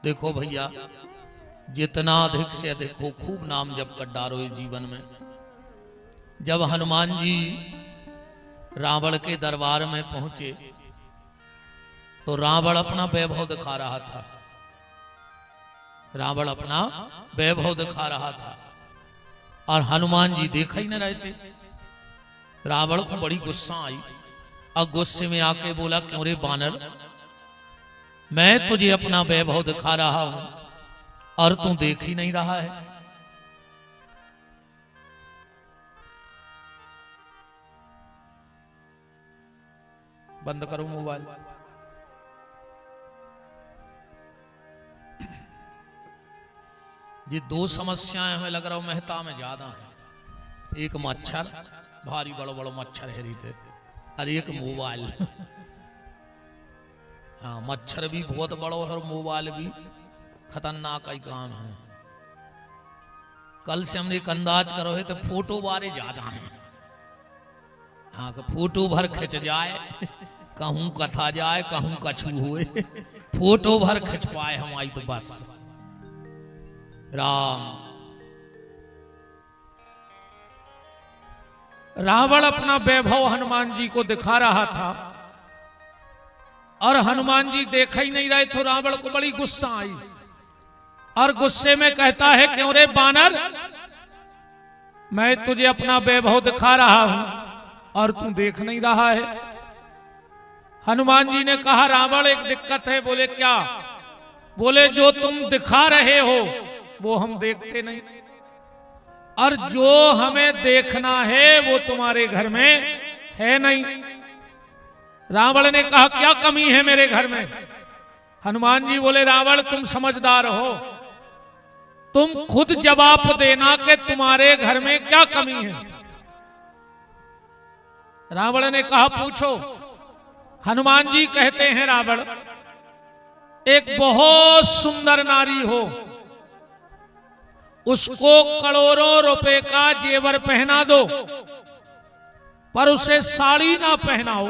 देखो भैया, जितना अधिक से अधिक हो खूब नाम जप कर डारो इस जीवन में। जब हनुमान जी रावण के दरबार में पहुंचे तो रावण अपना वैभव दिखा रहा था। रावण अपना वैभव दिखा रहा था और हनुमान जी देखा ही न रहे थे। रावण को बड़ी गुस्सा आई और गुस्से में आके बोला, क्यों रे बानर, मैं तुझे अपना वैभव दिखा रहा हूं और तू देख ही नहीं रहा है। बंद करो मोबाइल। ये दो समस्याएं हमें लग रहा है मेहता में ज्यादा है। एक मच्छर, भारी बड़ो बड़ो मच्छर है रीते, और एक मोबाइल। हाँ, मच्छर भी बहुत बड़ो है और मोबाइल भी खतरनाक ही काम है। कल से हमने एक अंदाज करो है तो फोटो बारे ज्यादा हैं। हाँ, फोटो भर खिंच जाए, कहूं कथा जाए, कहूं कछु हुए, फोटो भर खिंच पाए हम आई तो बस। रावण अपना वैभव हनुमान जी को दिखा रहा था और हनुमान जी देख ही नहीं रहे तो रावण को बड़ी गुस्सा आई और गुस्से में कहता है, क्यों रे बानर, मैं तुझे अपना वैभव दिखा रहा हूं और तू देख नहीं रहा है। हनुमान जी ने कहा, रावण एक दिक्कत है। बोले क्या? बोले जो तुम दिखा रहे हो वो हम देखते नहीं, और जो हमें देखना है वो तुम्हारे घर में है नहीं। रावण ने कहा, क्या कमी है मेरे घर में? हनुमान जी बोले, रावण तुम समझदार हो, तुम खुद जवाब देना कि तुम्हारे घर में क्या कमी है। रावण ने कहा, पूछो। हनुमान जी कहते हैं, रावण एक बहुत सुंदर नारी हो, उसको करोड़ों रुपए का जेवर पहना दो, पर उसे साड़ी ना पहनाओ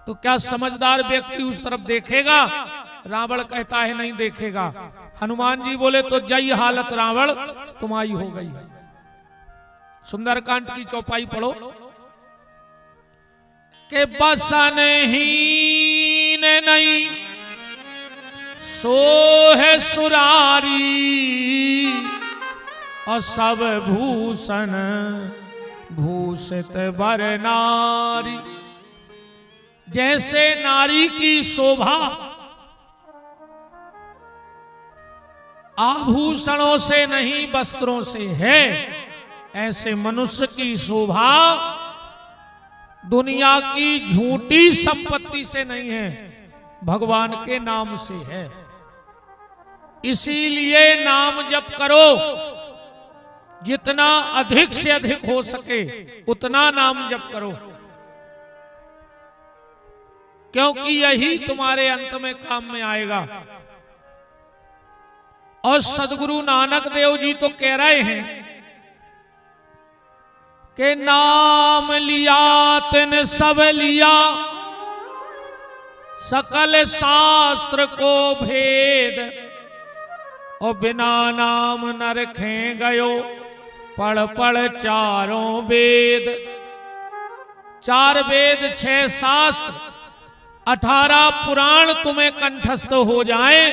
तो क्या समझदार व्यक्ति उस तरफ देखेगा? रावण कहता है, नहीं देखेगा। हनुमान जी बोले, तो जय हालत रावण तुम्हारी हो गई है। सुंदरकांड की चौपाई पढ़ो के बसन हीन नहीं सो है सुरारी, और सब भूषण भूषित वर नारी। जैसे नारी की शोभा आभूषणों से नहीं वस्त्रों से है, ऐसे मनुष्य की शोभा दुनिया की झूठी संपत्ति से नहीं है, भगवान के नाम से है। इसीलिए नाम जप करो, जितना अधिक से अधिक हो सके उतना नाम जप करो, क्योंकि यही तुम्हारे अंत में काम में आएगा। और सदगुरु नानक देव जी तो कह रहे हैं कि नाम लिया तिन सब लिया, सकल शास्त्र को भेद, और बिना नाम न रखे गयो पढ़ पढ़ चारों वेद। 4 वेद 6 शास्त्र 18 पुराण तुम्हें कंठस्थ हो जाए,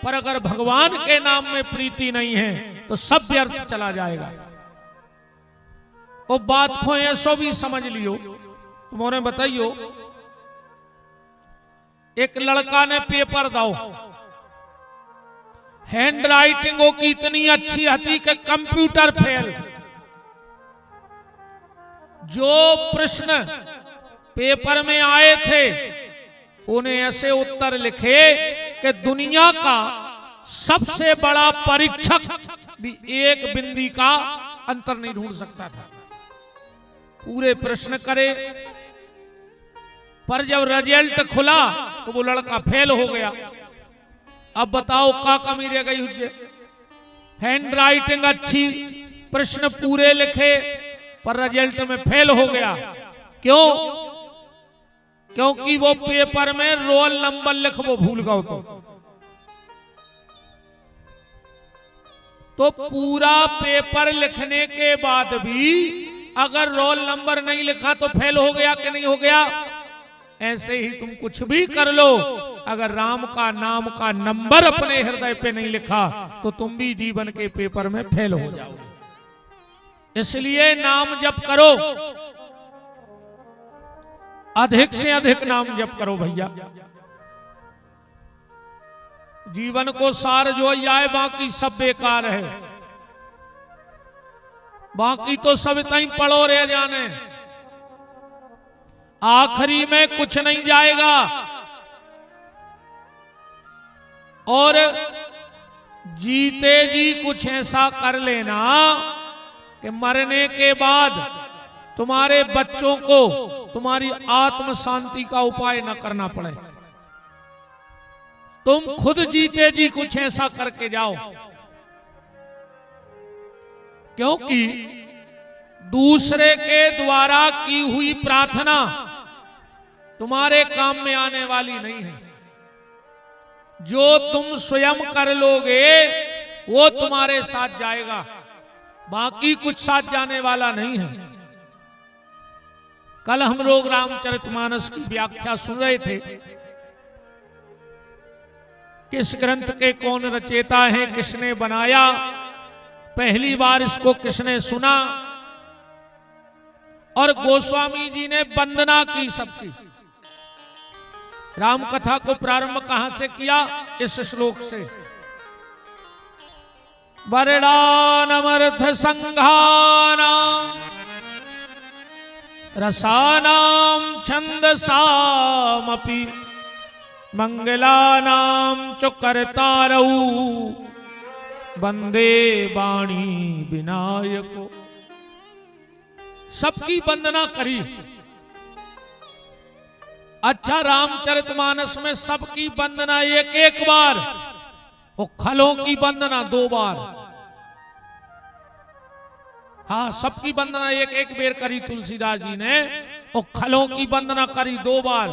पर अगर भगवान के नाम में प्रीति नहीं है तो सब व्यर्थ चला जाएगा। वो बात को ऐसो भी समझ लियो। तुम्हारे बताइयो, एक लड़का ने पेपर दाओ, हैंड राइटिंग की इतनी अच्छी थी कि कंप्यूटर फेल। जो प्रश्न पेपर में आए थे उन्हें ऐसे उत्तर लिखे कि दुनिया का सबसे बड़ा परीक्षक भी एक बिंदी का अंतर नहीं ढूंढ सकता था। पूरे प्रश्न करे, पर जब रिजल्ट खुला तो वो लड़का फेल हो गया। अब बताओ क्या कमी रह गई हुई? हैंड राइटिंग अच्छी, प्रश्न पूरे लिखे, पर रिजल्ट में फेल हो गया। क्यों? क्योंकि वो पेपर में रोल नंबर लिख वो भूल गया। तो तो पूरा पेपर लिखने के बाद भी अगर रोल नंबर नहीं लिखा तो फेल हो गया कि नहीं हो गया? ऐसे ही तुम कुछ भी कर लो, अगर राम का नाम का नंबर अपने हृदय पे नहीं लिखा तो तुम भी जीवन के पेपर में फेल हो जाओगे। इसलिए नाम जप करो, अधिक से अधिक नाम जप करो भैया। जीवन को सार जो आए, बाकी सब बेकार है, बाकी तो सब तई पड़ो रह जाने, आखिरी में कुछ नहीं जाएगा। और जीते जी कुछ ऐसा कर लेना कि मरने के बाद तुम्हारे बच्चों को तुम्हारी आत्म शांति का उपाय न करना पड़े। तुम खुद जीते जी कुछ ऐसा करके जाओ, क्योंकि दूसरे के द्वारा की हुई प्रार्थना तुम्हारे काम में आने वाली नहीं है। जो तुम स्वयं कर लोगे वो तुम्हारे साथ जाएगा, बाकी कुछ साथ जाने वाला नहीं है। कल हम लोग रामचरितमानस की व्याख्या सुन रहे थे। किस ग्रंथ के कौन रचेता है, किसने बनाया, पहली बार इसको किसने सुना, और गोस्वामी जी ने वंदना की सबकी। राम कथा को प्रारंभ कहां से किया? इस श्लोक से, वर्णानमर्थ संघानाम रसानाम छंदसामपि मंगलानाम च कर्तारौ वंदे वाणी विनायको। सबकी वंदना करी। अच्छा, रामचरितमानस में सबकी वंदना एक एक बार, वो खलों की वंदना 2 बार। हाँ, सबकी वंदना एक एक बेर करी तुलसीदास जी ने, और खलों की वंदना करी 2 बार।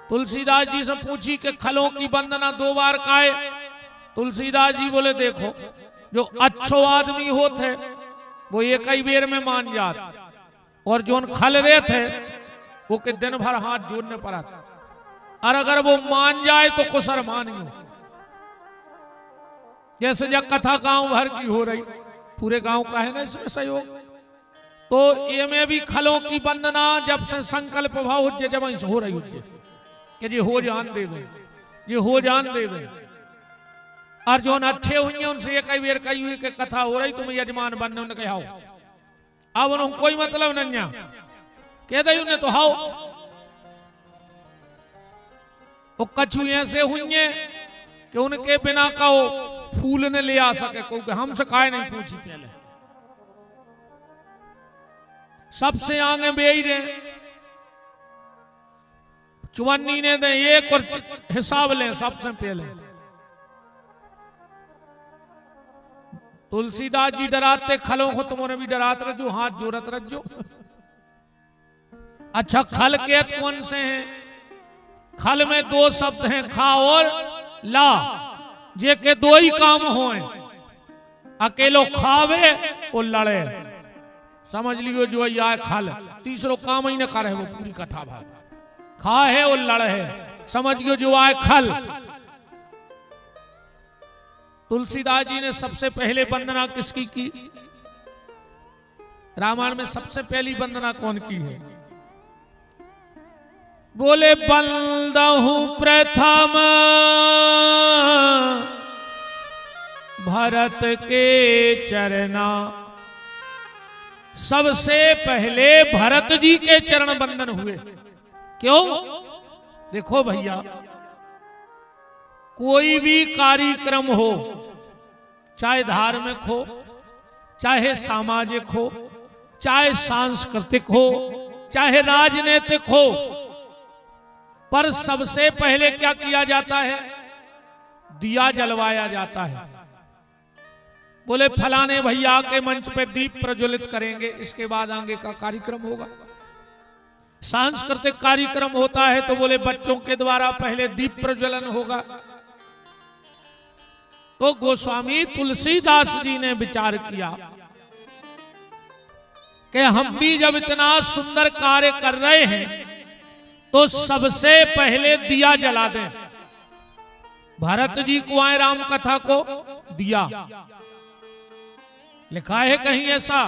तुलसीदास जी से पूछी कि खलों की वंदना 2 बार काहे? तुलसीदास जी बोले देखो, जो अच्छो आदमी होते वो एक ही बेर में मान जात, और जो खल रहे थे वो के दिन भर हाथ जोड़ने पड़ा, और अगर वो मान जाए तो कुसर मानियो। जैसे जब कथा गांव भर की हो रही, पूरे गांव का है ना इसमें सहयोग, तो ये में भी खलों की वंदना जब से संकल्प भाव उज्जे जब हो रही उज्जे कि जी हो जान देवे, ये हो जान देवे। और जो अच्छे हुई उनसे एक बेर कही हुई कि कथा हो रही तुम यजमान बनने, उन्हें कहा अब उन्होंने कोई मतलब नहीं कह दई उन्हें तो हाओ। वो कछु ऐसे हुई कि उनके बिना कहो फूल ने ले आ सके, क्योंकि हमसे काहे नहीं पूछी पहले, सबसे आगे बेई रे चुवन्नी ने दे एक और हिसाब ले सबसे पहले। तुलसीदास जी डराते खलों को, तुमने भी डराते रहो, हाथ जोड़त रहो। अच्छा, खल के कौन से हैं? खल में 2 शब्द हैं, खा और ला, जे के 2 ही काम होए, अकेलो खावे और लड़े। समझ लियो जो यह खल, तीसरो काम ही न करे वो पूरी कथा भाग, खा है और लड़ है, समझ लियो जो आए खल। तुलसीदास जी ने सबसे पहले वंदना किसकी की? रामायण में सबसे पहली वंदना कौन की है? बोले बंदहु प्रथम भरत के चरना। सबसे पहले भरत जी के चरण वंदन हुए। क्यों? देखो भैया, कोई भी कार्यक्रम हो, चाहे धार्मिक हो, चाहे सामाजिक हो, चाहे सांस्कृतिक हो, चाहे राजनीतिक हो, पर सबसे पहले क्या किया जाता है? दिया जलवाया जाता है। बोले फलाने भैया के मंच पे दीप प्रज्वलित करेंगे, इसके बाद आगे का कार्यक्रम होगा। सांस्कृतिक कार्यक्रम होता है तो बोले बच्चों के द्वारा पहले दीप प्रज्वलन होगा। तो गोस्वामी तुलसीदास जी ने विचार किया कि हम भी जब इतना सुंदर कार्य कर रहे हैं तो सबसे पहले दिया जला दें। भरत जी को आए राम कथा को दिया, लिखा है कहीं ऐसा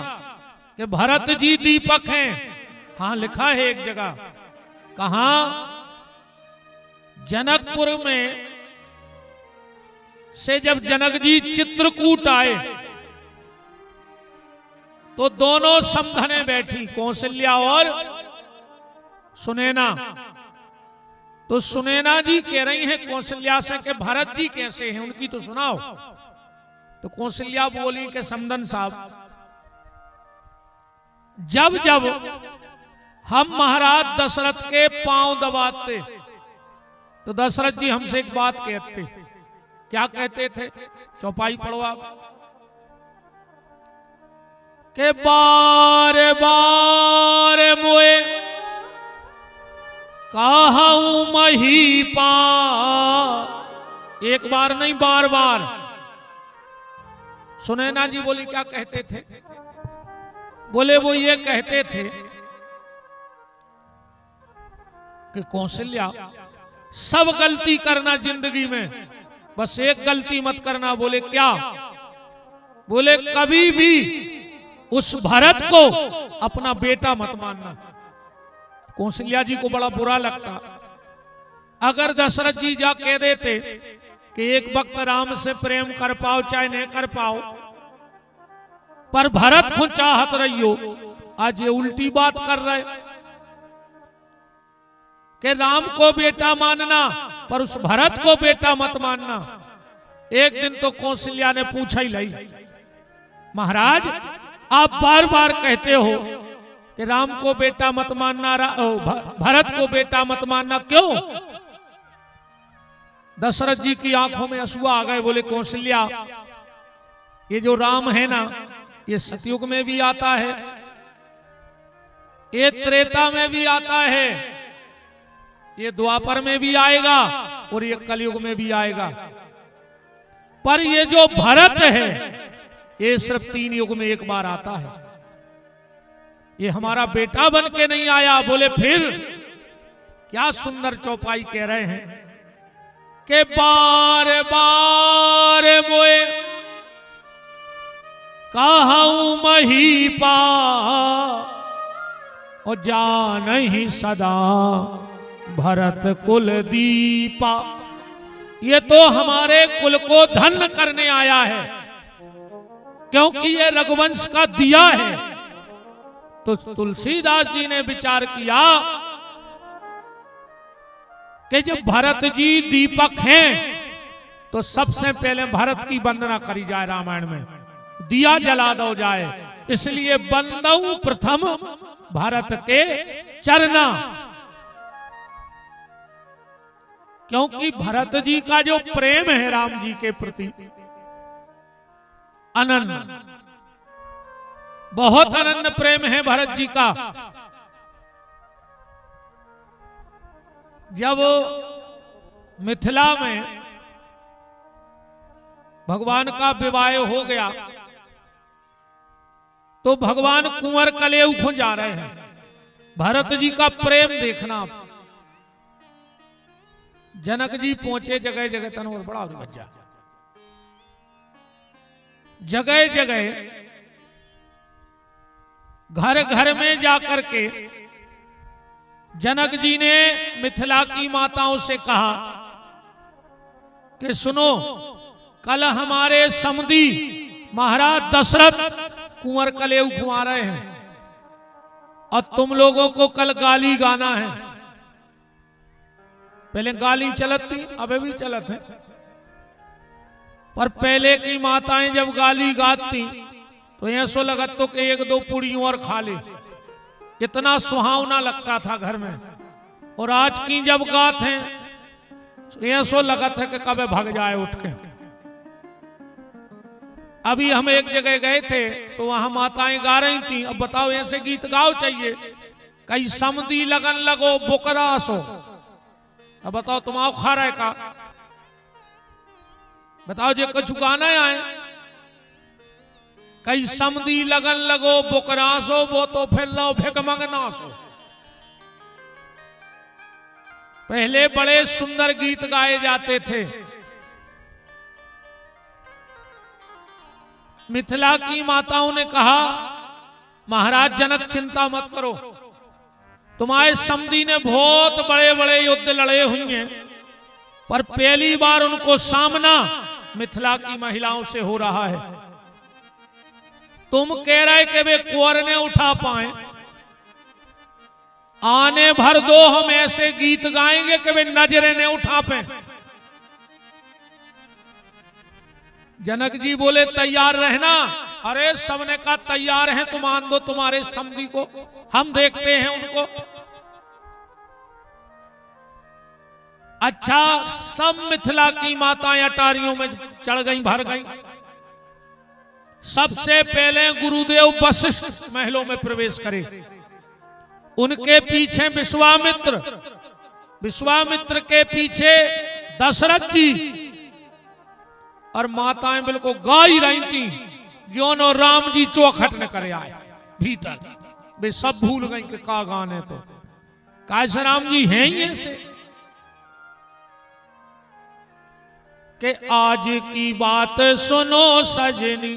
कि भरत जी दीपक हैं? हाँ लिखा है एक जगह। कहां? जनकपुर में से जब जनक जी चित्रकूट आए तो दोनों समधने बैठी, कौशल्या और सुनैना। तो सुनैना जी कह रही हैं कौशल्या से कि भरत जी कैसे हैं, उनकी तो सुनाओ। तो कौशल्या बोली कि समधन साहब, जब जब हम महाराज दशरथ के पांव दबाते तो दशरथ जी हमसे एक बात कहते। क्या कहते थे? चौपाई पढ़ो आप। के बार बार मोए कहूं महीपा, एक बार नहीं बार बार। सुनैना जी बोली क्या कहते थे? बोले वो ये कहते थे कि कौशल्या सब गलती करना जिंदगी में, बस एक गलती मत करना। बोले क्या? बोले कभी भी उस भरत को अपना बेटा मत मानना। कौशल्या जी को बड़ा बुरा लगता अगर दशरथ जी जा कह देते कि एक वक्त राम से प्रेम कर पाओ चाहे नहीं कर पाओ, पर भरत को चाहत रही हो। आज ये उल्टी बात कर रहे कि राम को बेटा मानना पर उस भरत को बेटा मत मानना। एक दिन तो कौशल्या ने पूछा ही लाई, महाराज आप बार बार कहते हो कि राम को बेटा मत मानना, भरत को बेटा मत मानना, क्यों? दशरथ जी की आंखों में आंसू आ गए। बोले कौशल्या ये जो राम है ना, ये सतयुग में भी आता है, ये त्रेता में भी आता है, ये द्वापर में भी आएगा और ये कलयुग में भी आएगा। पर ये जो भरत है ये सिर्फ 3 युग में एक बार आता है। ये हमारा बेटा बन के नहीं आया। बोले फिर? क्या सुंदर चौपाई कह रहे हैं कि बार बार मोए कहूं महीपा और जान ही सदा भरत कुल दीपा। ये तो हमारे कुल को धन्य करने आया है, क्योंकि ये रघुवंश का दिया है। तो तुलसीदास जी ने विचार किया कि जब भरत जी दीपक हैं तो सबसे पहले भरत की वंदना करी जाए, रामायण में दिया जला दो जाए। इसलिए बंदऊ प्रथम भरत के चरना, क्योंकि भरत जी का जो प्रेम है राम जी के प्रति अनन्य, बहुत अनन्य प्रेम है भरत जी का। जब मिथिला में भगवान का विवाह हो गया तो भगवान कुंवर कलेऊ को जा रहे हैं। भरत जी का प्रेम देखना। जनक जी पहुंचे जगह जगह तनवर बड़ा बच्चा, जगह जगह घर घर में जाकर के जनक जी ने मिथिला की माताओं से कहा कि सुनो, कल हमारे समधी महाराज दशरथ कुंवर कलेऊ घुमा रहे हैं और तुम लोगों को कल गाली गाना है। पहले गाली चलत थी, अबे भी चलत है, पर पहले की माताएं जब गाली गाती तो ऐसो लगत तो कि 1-2 पूड़ियों और खा ले, इतना सुहावना लगता था घर में। और आज की जब गात है तो ऐसो लगत है कि कब भाग जाए उठ के। अभी हम एक जगह गए थे तो वहां माताएं गा रही थी। अब बताओ ऐसे गीत गाओ चाहिए, कई समधी लगन लगो बुकरा सो। अब बताओ तुम आओ खा रहे का, बताओ जे कछु गाना आए कई समदी लगन लगो बुकरासो वो तो फिर लो भिक मंगनासो। पहले बड़े सुंदर गीत गाए जाते थे। मिथिला की माताओं ने कहा महाराज जनक चिंता मत करो, तुम्हारे समधी ने बहुत बड़े बड़े युद्ध लड़े हुए हैं, पर पहली बार उनको सामना मिथिला की महिलाओं से हो रहा है। तुम कह रहे कि वे कुंवर ने उठा पाए, आने भर दो हम ऐसे गीत गाएंगे कि वे नजरे ने उठा पाए। जनक जी बोले तैयार रहना। अरे सबने कहा तैयार हैं, तुम आन दो तुम्हारे समधी को, हम देखते हैं उनको। अच्छा, सब मिथिला की माताएं अटारियों में चढ़ गईं, भर गईं। सबसे पहले गुरुदेव वशिष्ठ महलों में प्रवेश करे, उनके पीछे विश्वामित्र, विश्वामित्र के पीछे दशरथ जी, और माताएं बिल्कुल गाई रही थी जोन और राम जी चौखट न करे आए भीतर। वे सब भूल गई कि का गाने तो कैसे राम जी हैं ही ऐसे कि आज की बात सुनो सजनी,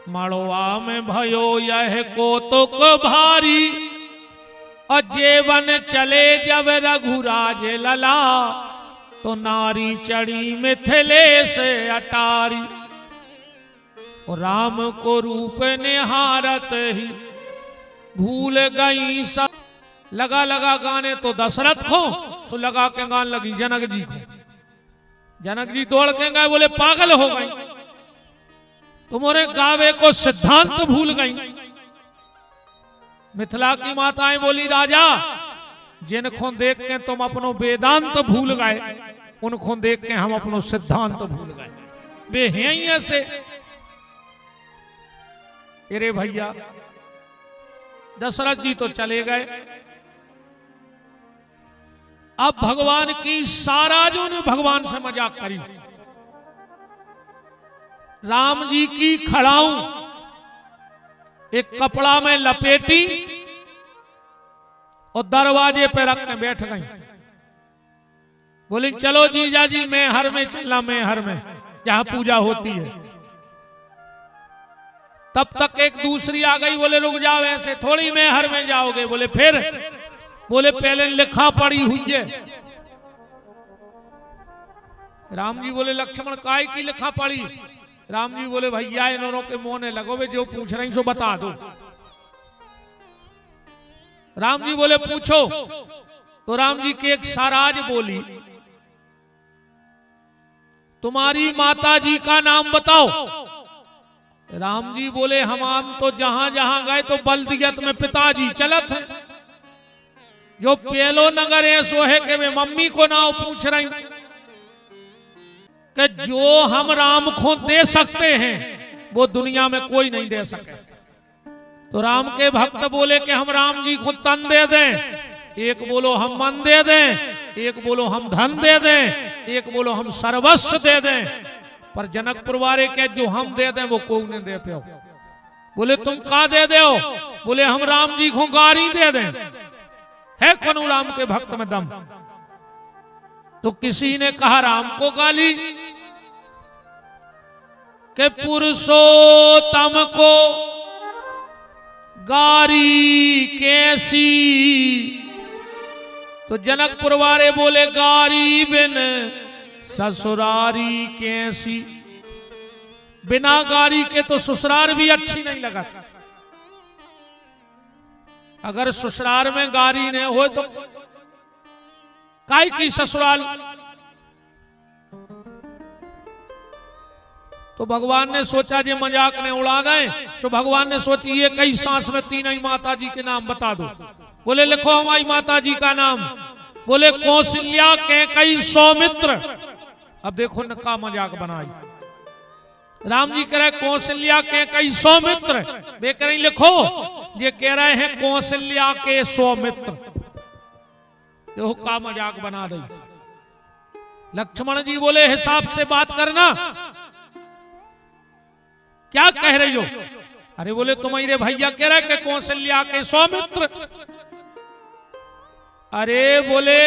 मड़वा में भयो यह कौतुक भारी, और जेवन चले जब रघुराज लला, तो नारी चढ़ी मिथिले से अटारी। और राम को रूप निहारत ही भूल गई सब। लगा लगा गाने तो दशरथ को, सो लगा के गान लगी जनक जी को। जनक जी दौड़ के गए, बोले पागल हो गई, तुम्हारे गावे को सिद्धांत भूल गई। मिथिला की माताएं बोली राजा, जिनको देख के तुम अपनो वेदांत भूल गए, उनको देख के हम अपनो सिद्धांत भूल गए। वे हैं ही ऐसे। अरे भैया, दशरथ जी तो चले गए। अब भगवान की साराजों ने भगवान से मजाक करी। राम जी की खड़ाऊ एक कपड़ा में लपेटी और दरवाजे पे रख के बैठ गई। बोली चलो जीजा जी, मैं हर में चलना, मैं हर में जहां पूजा होती है। तब तक एक दूसरी आ गई, बोले रुक जाओ, ऐसे थोड़ी मैं हर में जाओगे। बोले फिर, बोले पहले लिखा पड़ी हुई है। राम जी बोले लक्ष्मण काय की लिखा पड़ी? राम जी बोले भैया इन्होंने के मोने लगोगे, जो पूछ रही सो बता दो। राम जी बोले पूछो। तो राम जी की एक साराज बोली, तुम्हारी माता जी का नाम बताओ। राम जी बोले हम तो जहां जहां गए तो बल्दियत में पिताजी चलत है, जो पेलो नगर है सो है कि वे मम्मी को नाम पूछ रही, कि जो हम राम को दे सकते हैं वो दुनिया में कोई नहीं दे सके। तो राम के भक्त बोले कि हम राम जी को तन दे दें, एक बोलो हम मन दे दें, एक बोलो हम धन दे दें, एक बोलो हम सर्वस्व दे दें। पर जनकपुर वाले के जो हम दे दें वो कोई नहीं दे पे। बोले तुम का दे दो? बोले हम राम जी को गारी दे दें। है कौन राम के भक्त में दम? तो किसी ने कहा राम को गाली के पुरुषोत्तम को गारी कैसी? तो जनकपुर वाले बोले गारी बिन ससुरारी कैसी? बिना गारी के तो ससुराल भी अच्छी नहीं लगा। अगर ससुराल में गारी नहीं हो तो काय की ससुराल? तो भगवान ने सोचा जे मजाक ने उड़ा गए, तो भगवान ने सोची ये कई सांस में तीन ही माता जी के नाम बता दो। बोले लिखो हमारी माता जी का नाम। बोले कौशल्या, कैकेयी, सौमित्र। अब देखो न का मजाक बनाई। राम जी कह रहे कौशल्या, कैकेयी, सौमित्र। वे कह रहे लिखो, ये कह रहे हैं कौशल्या के सौमित्र। देखो का मजाक बना दी। लक्ष्मण जी बोले हिसाब से बात करना, क्या कह रही हो? अरे बोले तुम्हारे भैया कह रहे कि कौशल्या के सौमित्र। अरे बोले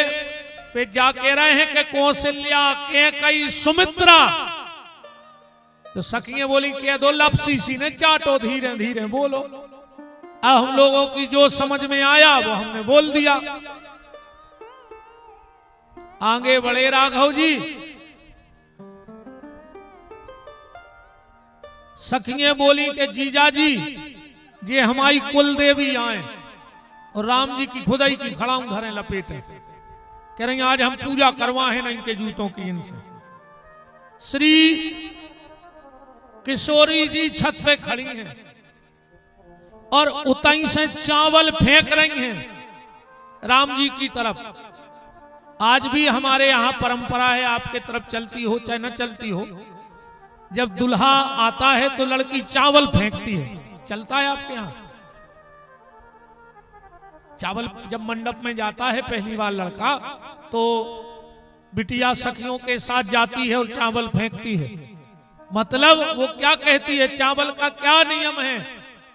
वे जा कह रहे हैं कि कौशल्या के कई सुमित्रा। तो सखियां बोली कह दो लपसी सी ने चाटो, धीरे धीरे बोलो। अब हम लोगों की जो समझ में आया वो हमने बोल दिया। आगे बढ़े राघव जी। सखियां बोली कि जीजा जी जे हमारी कुल देवी आए और राम जी की खुदाई की खड़ाऊं धरे लपेटे, कह रही आज हम पूजा करवा है ना इनके जूतों की इनसे। श्री किशोरी जी छत पे खड़ी हैं और उताई से चावल फेंक रही हैं राम जी की तरफ। आज भी हमारे यहां परंपरा है, आपके तरफ चलती हो चाहे न चलती हो, जब दुल्हा आता है तो लड़की चावल फेंकती है। चलता है आपके यहां? चावल जब मंडप में जाता है पहली बार लड़का, तो बिटिया सखियों के साथ जाती है और चावल फेंकती है। मतलब वो क्या कहती है, चावल का क्या नियम है?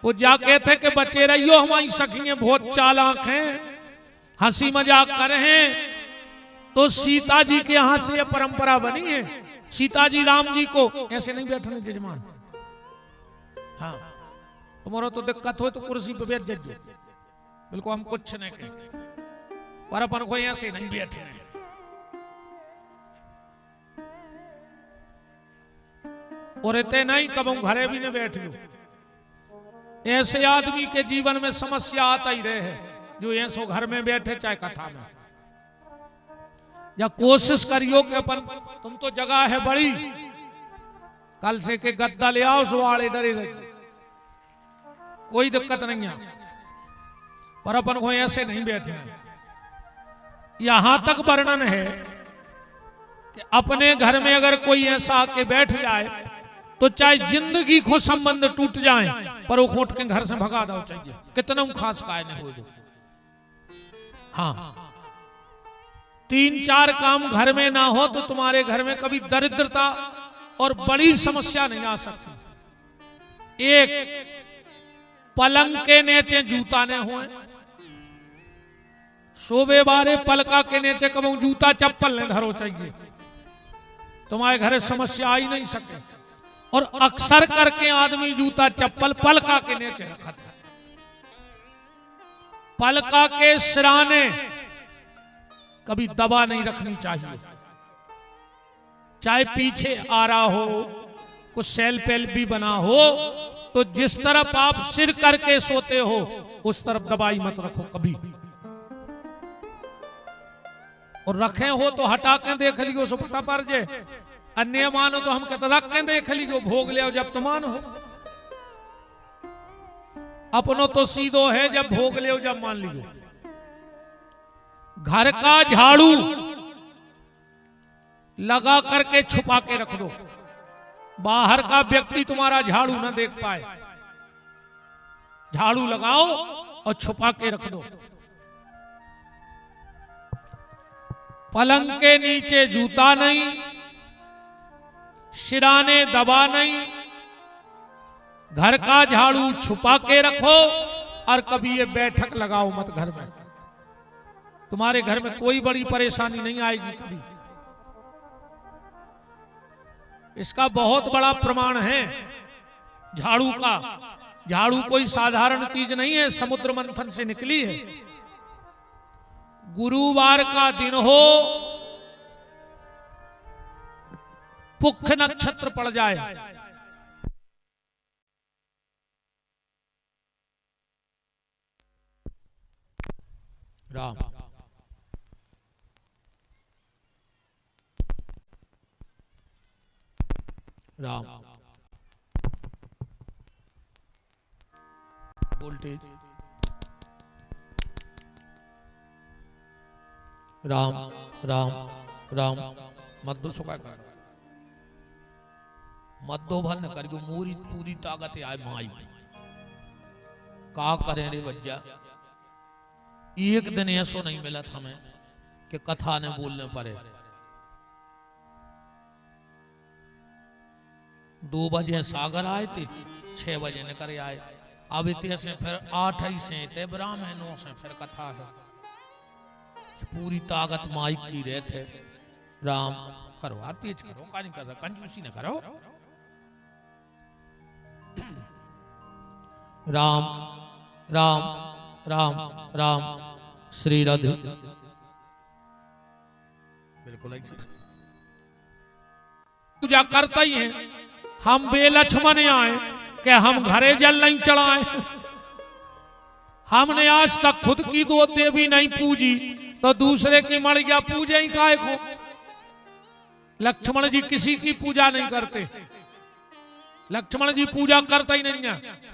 वो जा कहते कि बचे रहियो, हमारी सखियां बहुत चालाक हैं, हंसी मजाक कर हैं। तो सीता जी के यहां से ये परंपरा बनी है। सीता जी राम जी को ऐसे नहीं बैठने जजमान। हाँ, तुम्हारा तो दिक्कत हो तो कुर्सी पे बैठ जाइए, बिल्कुल हम कुछ नहीं कहें, पर अपन को ऐसे नहीं बैठे। और इतने नहीं कब घरे भी नहीं बैठ लो। ऐसे आदमी के जीवन में समस्या आता ही रहे है जो ऐसो घर में बैठे चाहे कथा में। या कोशिश करियो कि अपन, तुम तो जगह है बड़ी, कल से के गद्दा ले आओ, सुवाड़े डरे रहे, कोई दिक्कत नहीं है, पर अपन को ऐसे नहीं बैठना। यहां तक वर्णन है कि अपने घर में अगर कोई ऐसा आके बैठ जाए तो चाहे जिंदगी को संबंध टूट जाए पर वो खोट के घर से भगा दो, चाहिए कितना खास काय नहीं हो। हाँ, 3-4 काम घर में ना हो तो तुम्हारे घर में कभी दरिद्रता और बड़ी समस्या नहीं आ सकती। एक, पलंग के नीचे जूता न हो, शोभे बारे पलका के नीचे कब जूता चप्पल न धरो, चाहिए तुम्हारे घर समस्या आ ही नहीं सकती। और अक्सर करके आदमी जूता चप्पल पलका के नीचे रखा था। पलका के सिराने कभी दबा नहीं रखनी चाहिए, चाहे पीछे आ रहा हो, कुछ सेल पेल भी बना हो, तो जिस तरफ आप सिर करके सोते हो उस तरफ दबाई मत रखो कभी। और रखे हो तो हटा के देख लियो, सुपटा पर जे अन्य मानो तो हम कहते रख के देख लियो, भोग ले जब तो मान हो। अपनो तो सीधो है, जब भोग ले जब मान लियो। घर का झाड़ू लगा करके छुपा के रख दो, बाहर का व्यक्ति तुम्हारा झाड़ू ना देख पाए। झाड़ू लगाओ और छुपा के रख दो। पलंग के नीचे जूता नहीं, सिराने दबा नहीं, घर का झाड़ू छुपा के रखो। और कभी ये बैठक लगाओ मत घर में, तुम्हारे घर में कोई बड़ी परेशानी नहीं आएगी कभी। इसका बहुत बड़ा प्रमाण है झाड़ू का। झाड़ू कोई साधारण चीज नहीं है, समुद्र मंथन से निकली है। गुरुवार का दिन हो, पुख नक्षत्र पड़ जाए, राम राम वोल्टेज राम राम राम मद्दो सुखा कर मद्दो भल न करियो, मोरी पूरी ताकत आए माई का करें रे बज्जा। एक दिन ऐसो नहीं मिला था मैं कि कथा ने बोलने पड़े। 2 बजे सागर आए थे, 6 बजे निकल आए। अब इतने से फिर 8 ही से थे ब्राह्मणों से फिर कथा है। पूरी ताकत माइक की रहे थे। राम करो आरती करो, का नहीं कर रहा, कंजूसी न करो। राम राम राम राम श्री राधे। बिल्कुल पूजा करता ही है। हम बेलक्ष्मण आए कि हम घरे जल नहीं चढ़ाए। हमने आज तक खुद की 2 देवी नहीं पूजी तो दूसरे की मर गया पूजे ही काय को। लक्ष्मण जी किसी की पूजा नहीं करते। लक्ष्मण जी पूजा करता ही नहीं है।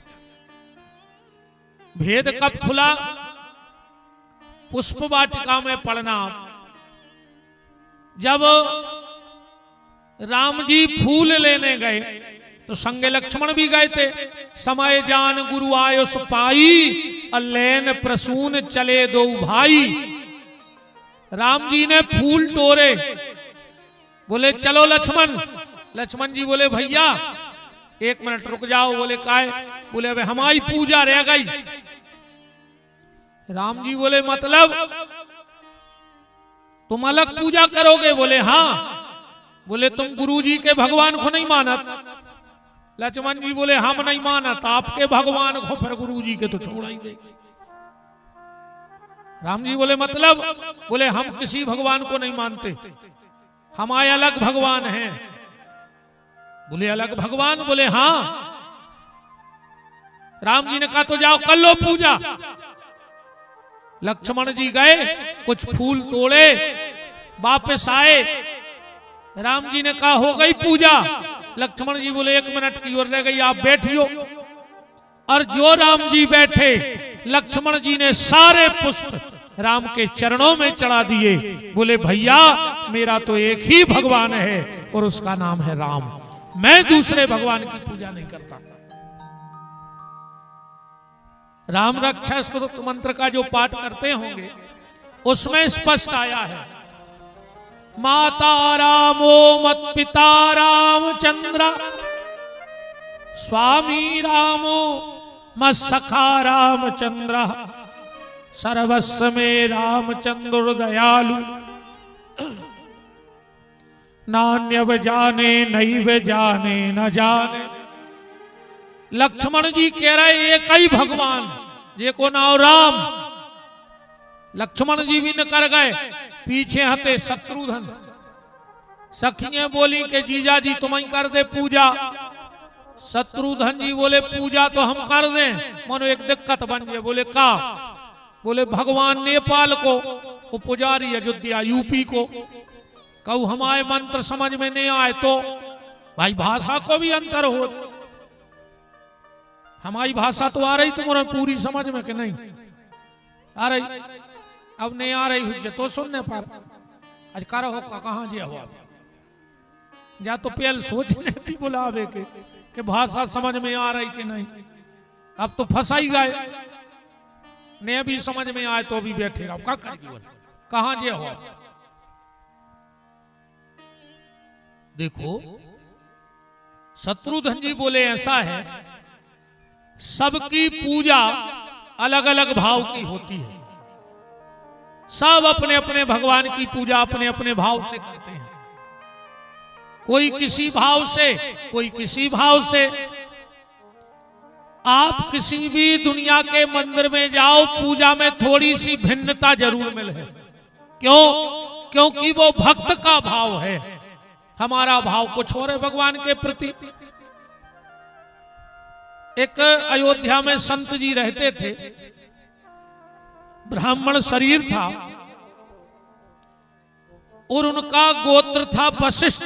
भेद कब खुला? पुष्प वाटिका में पढ़ना, जब राम जी फूल लेने गए तो संगे लक्ष्मण भी गए थे। समय जान गुरु आयो सुपाई, अलेन प्रसून चले 2 भाई। राम जी ने फूल तोड़े, बोले चलो लक्ष्मण। लक्ष्मण जी बोले भैया 1 मिनट रुक जाओ। बोले काहे? बोले अब हमारी पूजा रह गई। राम जी बोले मतलब तुम अलग पूजा करोगे? बोले हाँ। बोले तुम गुरु जी के भगवान को नहीं मानत? लक्ष्मण जी बोले हम नहीं मानत, आपके भगवान को फिर गुरु जी के तो छोड़ा ही दे। राम जी बोले मतलब? बोले हम किसी भगवान को नहीं मानते, हमारे अलग भगवान हैं। बोले अलग भगवान? बोले हाँ। राम जी ने कहा तो जाओ कर लो पूजा। लक्ष्मण जी गए, कुछ फूल तोड़े, वापस आए। राम जी ने कहा हो गई पूजा। लक्ष्मण जी बोले 1 मिनट की ओर रह गई, आप बैठियो। और जो राम जी बैठे, लक्ष्मण जी ने सारे पुष्प राम के चरणों में चढ़ा दिए। बोले भैया मेरा तो एक ही भगवान है और उसका नाम है राम, मैं दूसरे भगवान की पूजा नहीं करता। राम रक्षा स्तोत्र मंत्र का जो पाठ करते होंगे उसमें स्पष्ट आया है, माता रामो मत पिता रामचंद्र, स्वामी रामो मत सखा रामचंद्र, सर्वस्व में रामचंद्र दयालु, नान्यव जाने नैव जाने न जाने। लक्ष्मण जी कह रहे एक ही भगवान जेको नाम राम। लक्ष्मण जी भी न कर गए, पीछे हते शत्रुघ्न। सखियां बोली कि जीजा जी तुम ही कर दे पूजा। शत्रुघ्न जी बोले पूजा तो हम कर दें, मनो एक दिक्कत बन गई। बोले का? बोले भगवान नेपाल को, वो पुजारी अयोध्या यूपी को, कहू हमारे मंत्र समझ में नहीं आए तो भाई भाषा को भी अंतर हो। हमारी भाषा तो आ रही तुम्हारे पूरी समझ में कि नहीं आ रही? अब नहीं आ रही हुई तो सुनने पर आज करो हो कहाँ जे हो जा तो पहल सोचने थी बुलावे के कि भाषा समझ में आ रही कि नहीं। अब तो फंसा ही गए, ने भी समझ में आए तो भी बैठे रहो, क्या करेगी? कहाँ जे हो? देखो शत्रुघ्न जी बोले ऐसा है, सबकी पूजा अलग अलग भाव की होती है। सब अपने अपने भगवान की पूजा अपने अपने भाव से करते हैं, कोई किसी भाव से, कोई किसी भाव से। आप किसी भी दुनिया के मंदिर में जाओ, पूजा में थोड़ी सी भिन्नता जरूर मिले। क्यों? क्योंकि वो भक्त का भाव है, हमारा भाव कुछ और है भगवान के प्रति। एक अयोध्या में संत जी रहते थे, ब्राह्मण शरीर था और उनका गोत्र था वशिष्ठ।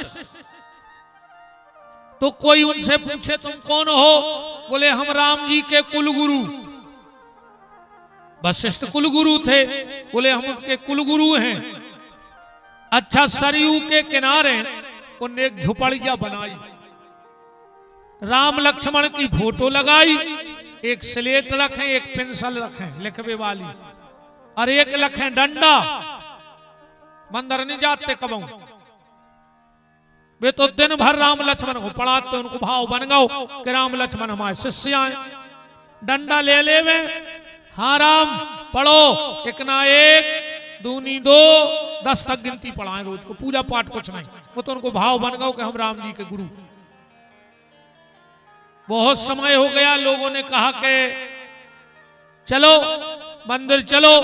तो कोई उनसे पूछे तुम कौन हो? बोले हम राम जी के कुलगुरु। वशिष्ठ कुलगुरु थे। बोले हम उनके कुलगुरु हैं। अच्छा, सरयू के किनारे उन्हें एक झुपड़िया बनाई, राम लक्ष्मण की फोटो लगाई, एक स्लेट रखें, एक पेंसिल रखें लिखवे वाली, और एक रखें डंडा। मंदिर नहीं जाते कबू, वे तो दिन भर राम लक्ष्मण को पढ़ाते, उनको भाव बन गओ कि राम लक्ष्मण हमारे शिष्य आए। डंडा ले ले में, हाँ राम पढ़ो, एक ना एक दूनी दो 10 तक गिनती पढ़ाएं रोज को, पूजा पाठ कुछ नहीं। वो तो उनको भाव बन गओ कि हम राम जी के गुरु। बहुत समय हो गया, लोगों ने कहा कि चलो मंदिर चलो।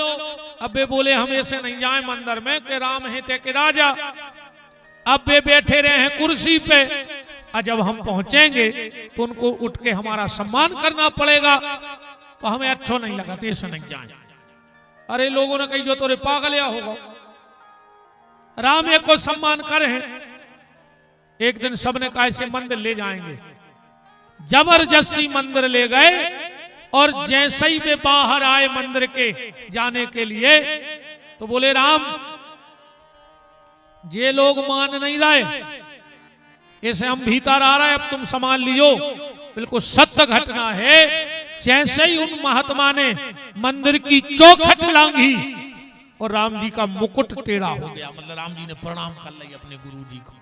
अब वे बोले हम ऐसे नहीं जाए मंदिर में कि राम है ते के राजा। अब वे बैठे रहे हैं कुर्सी पे, और जब हम पहुंचेंगे तो उनको उठ के हमारा सम्मान करना पड़ेगा, तो हमें अच्छा नहीं लगा, तो ऐसे नहीं जाए। अरे लोगों ने कही जो तोरे पागल या होगा, राम को सम्मान करे हैं। एक दिन सबने कहा ऐसे मंदिर ले जाएंगे, जबरदस्ती मंदिर ले गए। और जैसे ही वे बाहर आए मंदिर के जाने के लिए, तो बोले राम ये लोग मान नहीं रहे, ऐसे हम भीतर आ रहे, अब तुम संभाल लियो। बिल्कुल सत्य घटना है। जैसे ही उन महात्मा ने मंदिर की चौखट लांघी और राम जी का मुकुट टेढ़ा हो गया, मतलब राम जी ने प्रणाम कर लिया अपने गुरु जी को।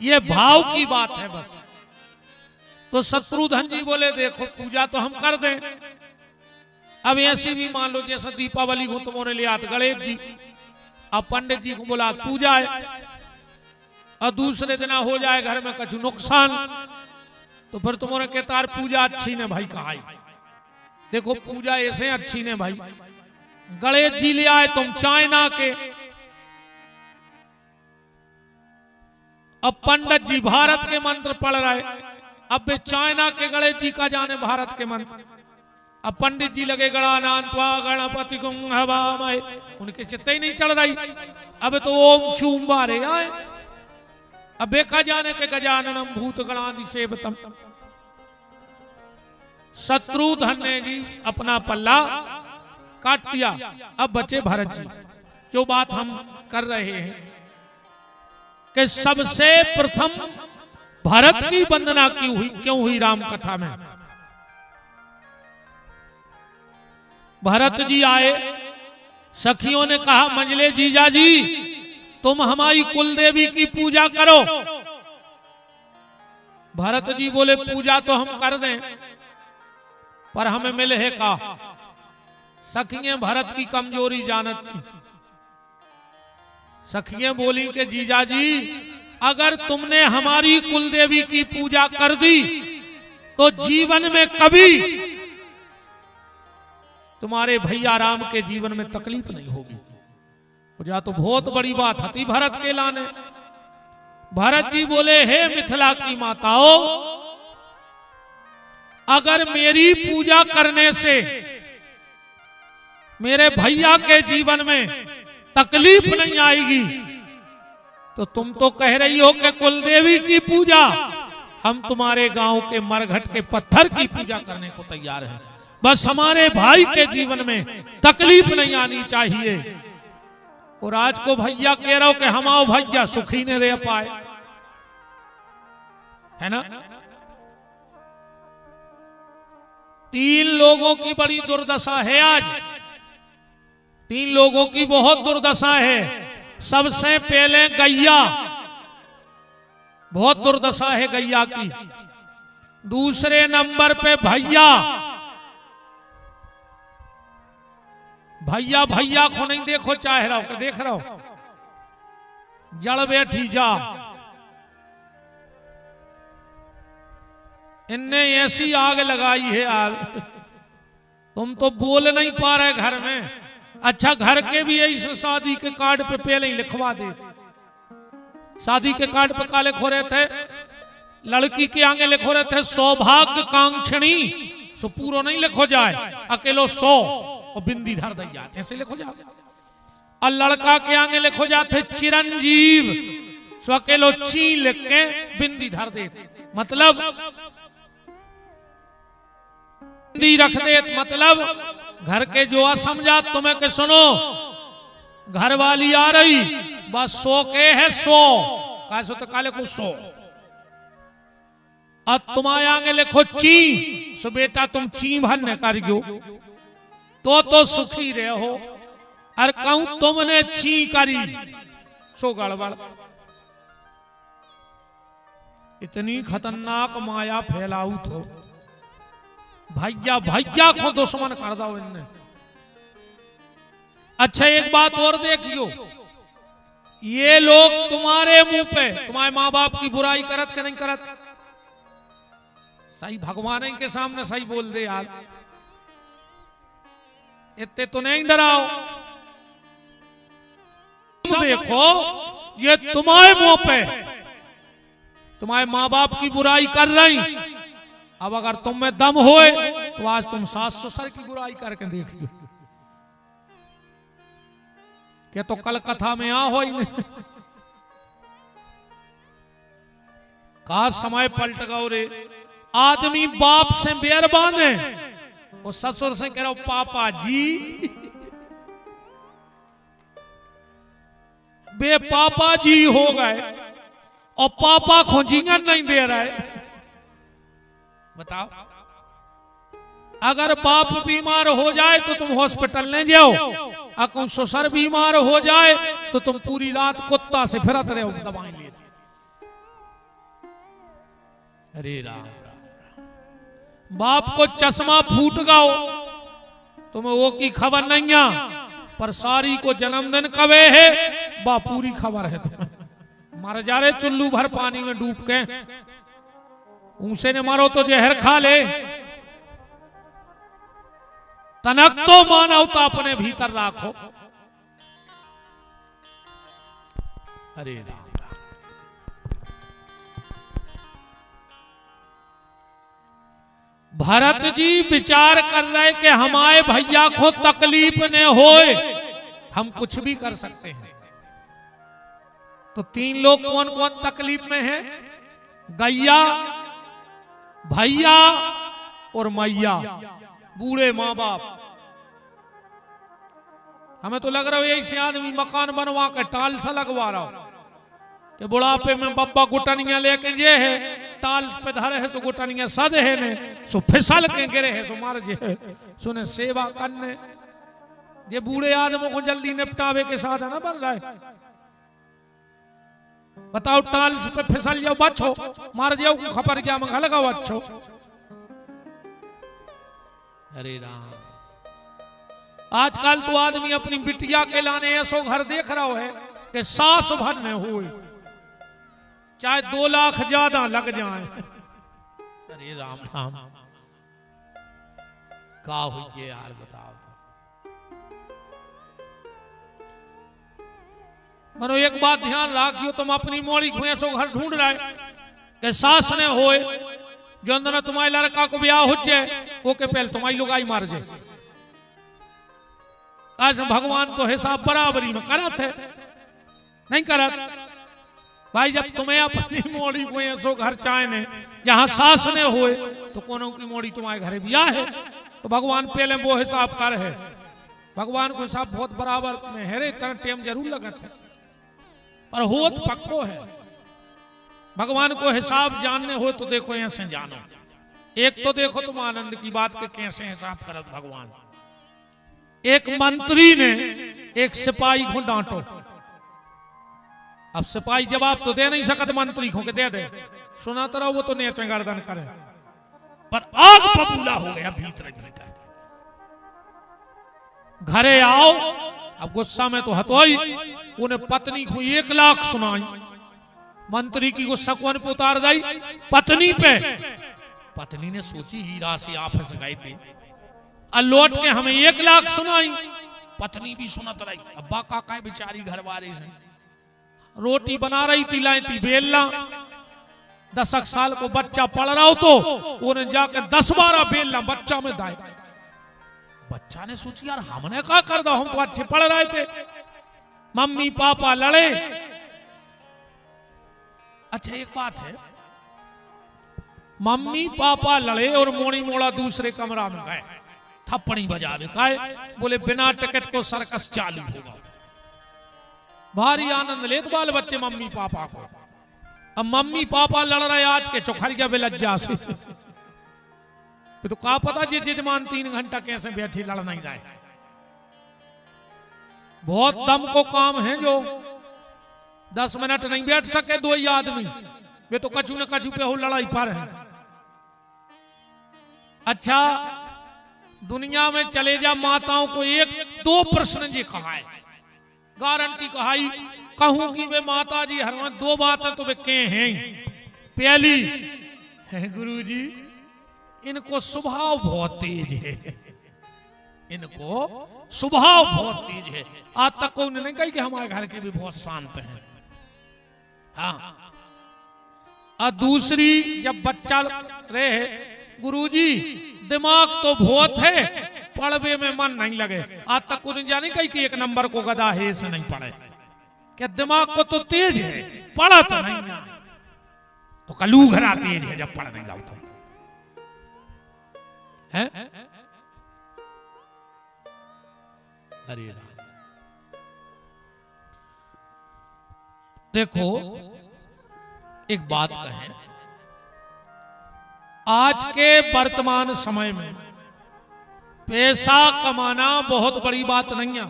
ये भाव की बात है बस। तो शत्रुघ्न जी बोले देखो पूजा तो हम कर दें, अब ऐसी भी मान लो जैसा दीपावली को तुमने लिया गणेश जी, अब पंडित जी को बोला पूजा है, और दूसरे दिन हो जाए घर में कुछ नुकसान, तो फिर तुम्हारे कहता पूजा अच्छी ने भाई कहा। देखो पूजा ऐसे अच्छी ने भाई, गणेश जी ले आए तुम चाइना के, अब पंडित जी भारत के मंत्र पढ़ रहे, अब वे चाइना के गणेश जी का जाने भारत के मंत्र। अब पंडित जी लगे गणानान्त्वा गणपति हवामहे, उनके चित्ते ही नहीं चढ़ रही। अब तो ओम छूम बारे आए, अब बेका जाने के गजाननम भूत गणादि सेवतम। शत्रुघ्न ने जी अपना पल्ला काट दिया। अब बचे भरत जी। जो बात हम कर रहे हैं कि सबसे प्रथम भरत की वंदना क्यों हुई राम कथा में। भरत जी आए, सखियों ने कहा मंजले जीजा जी तुम हमारी कुल देवी की पूजा करो। भरत जी बोले पूजा तो हम कर दें, पर हमें मिले है का। सखियां भरत की कमजोरी जानत थी। सखियां बोली कि जीजा जी अगर तुमने हमारी कुल देवी की पूजा कर दी तो जीवन में कभी तुम्हारे भैया राम के जीवन में तकलीफ नहीं होगी। पूजा तो बहुत बड़ी बात थी भरत के लाने। भरत जी बोले हे मिथिला की माताओं, अगर मेरी पूजा करने से मेरे भैया के जीवन में तकलीफ नहीं आएगी तो तुम तो कह रही हो कि कुल देवी की पूजा, हम तुम्हारे गांव के मरघट के पत्थर की पूजा करने को तैयार हैं। बस हमारे भाई के जीवन में तकलीफ नहीं आनी चाहिए। और आज को भैया कह रहा हो कि हम आओ भैया सुखी ने रह पाए, है ना। 3 लोगों की बड़ी दुर्दशा है आज। 3 लोगों की बहुत दुर्दशा है। सबसे पहले गैया, बहुत दुर्दशा है गैया की। दूसरे नंबर पे भैया, भैया भैया को नहीं देखो चाह रहा हो, देख रहा हो जड़ बैठी जा। इनने ऐसी आग लगाई है यार, तुम तो बोल नहीं पा रहे घर में। अच्छा घर के भी इस शादी के कार्ड पे पहले ही लिखवा दे। शादी के कार्ड पे का लिखो रहे थे, लड़की के आगे लिखो रहे थे सौभाग्य कांक्षणी, सो पूरा नहीं लिखो जाए, अकेलो 100 और बिंदी धर दी जाते, ऐसे लिखो जाते। और लड़का के आगे लिखो जाते चिरंजीव, सो अकेलो ची लिख के बिंदी धर दे, मतलब बिंदी रख दे, मतलब घर के जो असमझा तुम्हें के सुनो, घर वाली आ रही बस 100 के है 100 कैसे तो काले को 100। अब तुम्हारे आगे लिखो ची, सो बेटा तुम ची भरने कर गयो तो सुखी रहे हो। और कहूं तुमने ची करी सो गड़बड़। इतनी खतरनाक माया फैलाऊ थो, भैया भैया को दुश्मन कर दो इनने। अच्छा एक बात और देखियो, ये लोग तुम्हारे मुंह पे तुम्हारे माँ बाप की बुराई करत के नहीं करत? सही भगवान ही के सामने सही बोल दे यार, इतने तो नहीं डराओ। तुम देखो ये तुम्हारे मुंह पे तुम्हारे माँ बाप की बुराई कर रही, अब अगर तुम में दम होए तो आज तुम सास ससुर की बुराई करके देखिए, क्या तो कल कथा में आ हो ही नहीं। का समय पलट गौ रे, आदमी बाप से बैर बांधे और ससुर से कह रहा पापा जी, बे पापा जी हो गए और पापा खोजिंगन नहीं दे रहे। बताओ, अगर बाप बीमार हो जाए तो तुम हॉस्पिटल ले जाओ, अगर ससुर बीमार हो जाए तो तुम पूरी रात कुत्ता से फिरत रहे हो दवाएं लेते। अरे राम राम, बाप को चश्मा फूट गाओ तुम्हें वो की खबर नहीं है, पर सारी को जन्मदिन कबे है बा पूरी खबर है तुम्हें। मर जा रहे चुल्लू भर पानी में डूब के, ऊंसे ने मारो तो जहर खा ले। तनक तो मानवता अपने भीतर राखो। अरे राम राम, भरत जी विचार कर रहे कि हमारे भैया को तकलीफ न होए, हम कुछ भी कर सकते हैं। तो तीन लोग कौन कौन तकलीफ में हैं? गैया, भैया और मैया, बूढ़े माँ बाप। हमें तो लग रहा है ऐसे आदमी मकान बनवा के टाल सा लगवा रहा हो कि बुढ़ापे में बब्बा गुटनिया लेके जे है टाल पे धरे है, सो गुटनिया सज है ने, सो फिसल के गिरे है, सो मार जे है, सुने सेवा करने। ये बूढ़े आदमों को जल्दी निपटावे के साथ है ना बन रहा है। बताओ, टाल पे फिसल जाओ बच्चो, मार जाओ खपर गया मंगा लगा बच्चो। अरे राम, आजकल तो आदमी अपनी बिटिया के लाने ऐसो घर देख रहा है कि सास भर में हो, चाहे 2 लाख ज्यादा लग जाए। अरे राम राम, का हुई यार बताओ। मनो एक बात ध्यान रखियो, तुम अपनी मोड़ी को ऐसो घर ढूंढ रहे कि सास ने होए, जो अंदर तुम्हारे लड़का को ब्याह हो जाए वो के पहले तुम्हारी लुगाई मार जाए। आज भगवान तो हिसाब बराबरी में करत है, नहीं करत भाई। जब तुम्हें अपनी मोड़ी को ऐसो घर चाहने जहां सास ने होए, तो कोनो की मोड़ी तुम्हारे घर ब्याह है, तो भगवान पहले वो हिसाब कर है। भगवान को हिसाब बहुत बराबर में है, इतना टाइम जरूर लगत है पर होत पक्को है। भगवान को हिसाब जानने हो तो देखो ऐसे जानो। एक तो देखो तुम आनंद की बात के कैसे हिसाब करत भगवान। एक मंत्री ने एक सिपाही को डांटो, अब सिपाही जवाब तो दे नहीं सकत मंत्री को, के दे दे सुनाता रहो, वो तो नीचे गर्दन करे, पर आग बबूला हो गया भीतर भीतर। घरे आओ, अब गुस्सा में तो हतोई, उन्हें पत्नी को 1 लाख सुनाई, मंत्री की गुस्सा कौन पे उतार दी? पत्नी पे। पत्नी ने सोची हीरा से आप फंस गए थे, लौट के हमें 1 लाख सुनाई। पत्नी भी सुनत रही, अब्बा काका बेचारी घर वाले से रोटी बना रही थी, लाई थी बेलना, 10 साल को बच्चा पढ़ रहा हो तो उन्हें जाकर 10-12 बेलना बच्चा में दाए। बच्चा ने सोची यार हमने क्या कर दो, हम तो अच्छे पढ़ रहे थे। मम्मी पापा लड़े। अच्छा एक बात है, मम्मी पापा लड़े और मोड़ी मोड़ा दूसरे कमरा में गए, थप्पड़ी बजावे काहे? बोले बिना टिकट को सर्कस चालू होगा। भारी आनंद ले तो बाल बच्चे मम्मी पापा को। अब मम्मी पापा लड़ रहे आज के चौखरिया बेलज्जा से, तो क्या पता जी जजमान 3 घंटा कैसे बैठी लड़ नहीं जाए। बहुत दम को काम है जो 10 मिनट नहीं बैठ सके 2 ही आदमी, वे तो कछु न कछु पे हो लड़ाई पर है। अच्छा दुनिया में चले जा, माताओं को एक दो प्रश्न जी कहा है, गारंटी कहाई कहूं कि वे माता जी हर वक्त दो बातें तो वे के हैं। पहली है गुरुजी इनको स्वभाव बहुत तेज है, इनको स्वभाव बहुत तेज है। आज तक कोई नहीं कही कि हमारे घर के भी बहुत शांत हैं। हाँ और दूसरी जब बच्चा रहे गुरुजी दिमाग तो बहुत है पढ़वे में मन नहीं लगे। आज तक को नहीं जाने कही कि एक नंबर को गधा है से नहीं पढ़े, क्या दिमाग को तो तेज है पढ़ा तो नहीं है। तो कलू घरा तेज है जब पढ़ नहीं जाओ तो है। अरे देखो एक बात कहें, आज के वर्तमान समय में पैसा कमाना बहुत बड़ी बात नहीं है।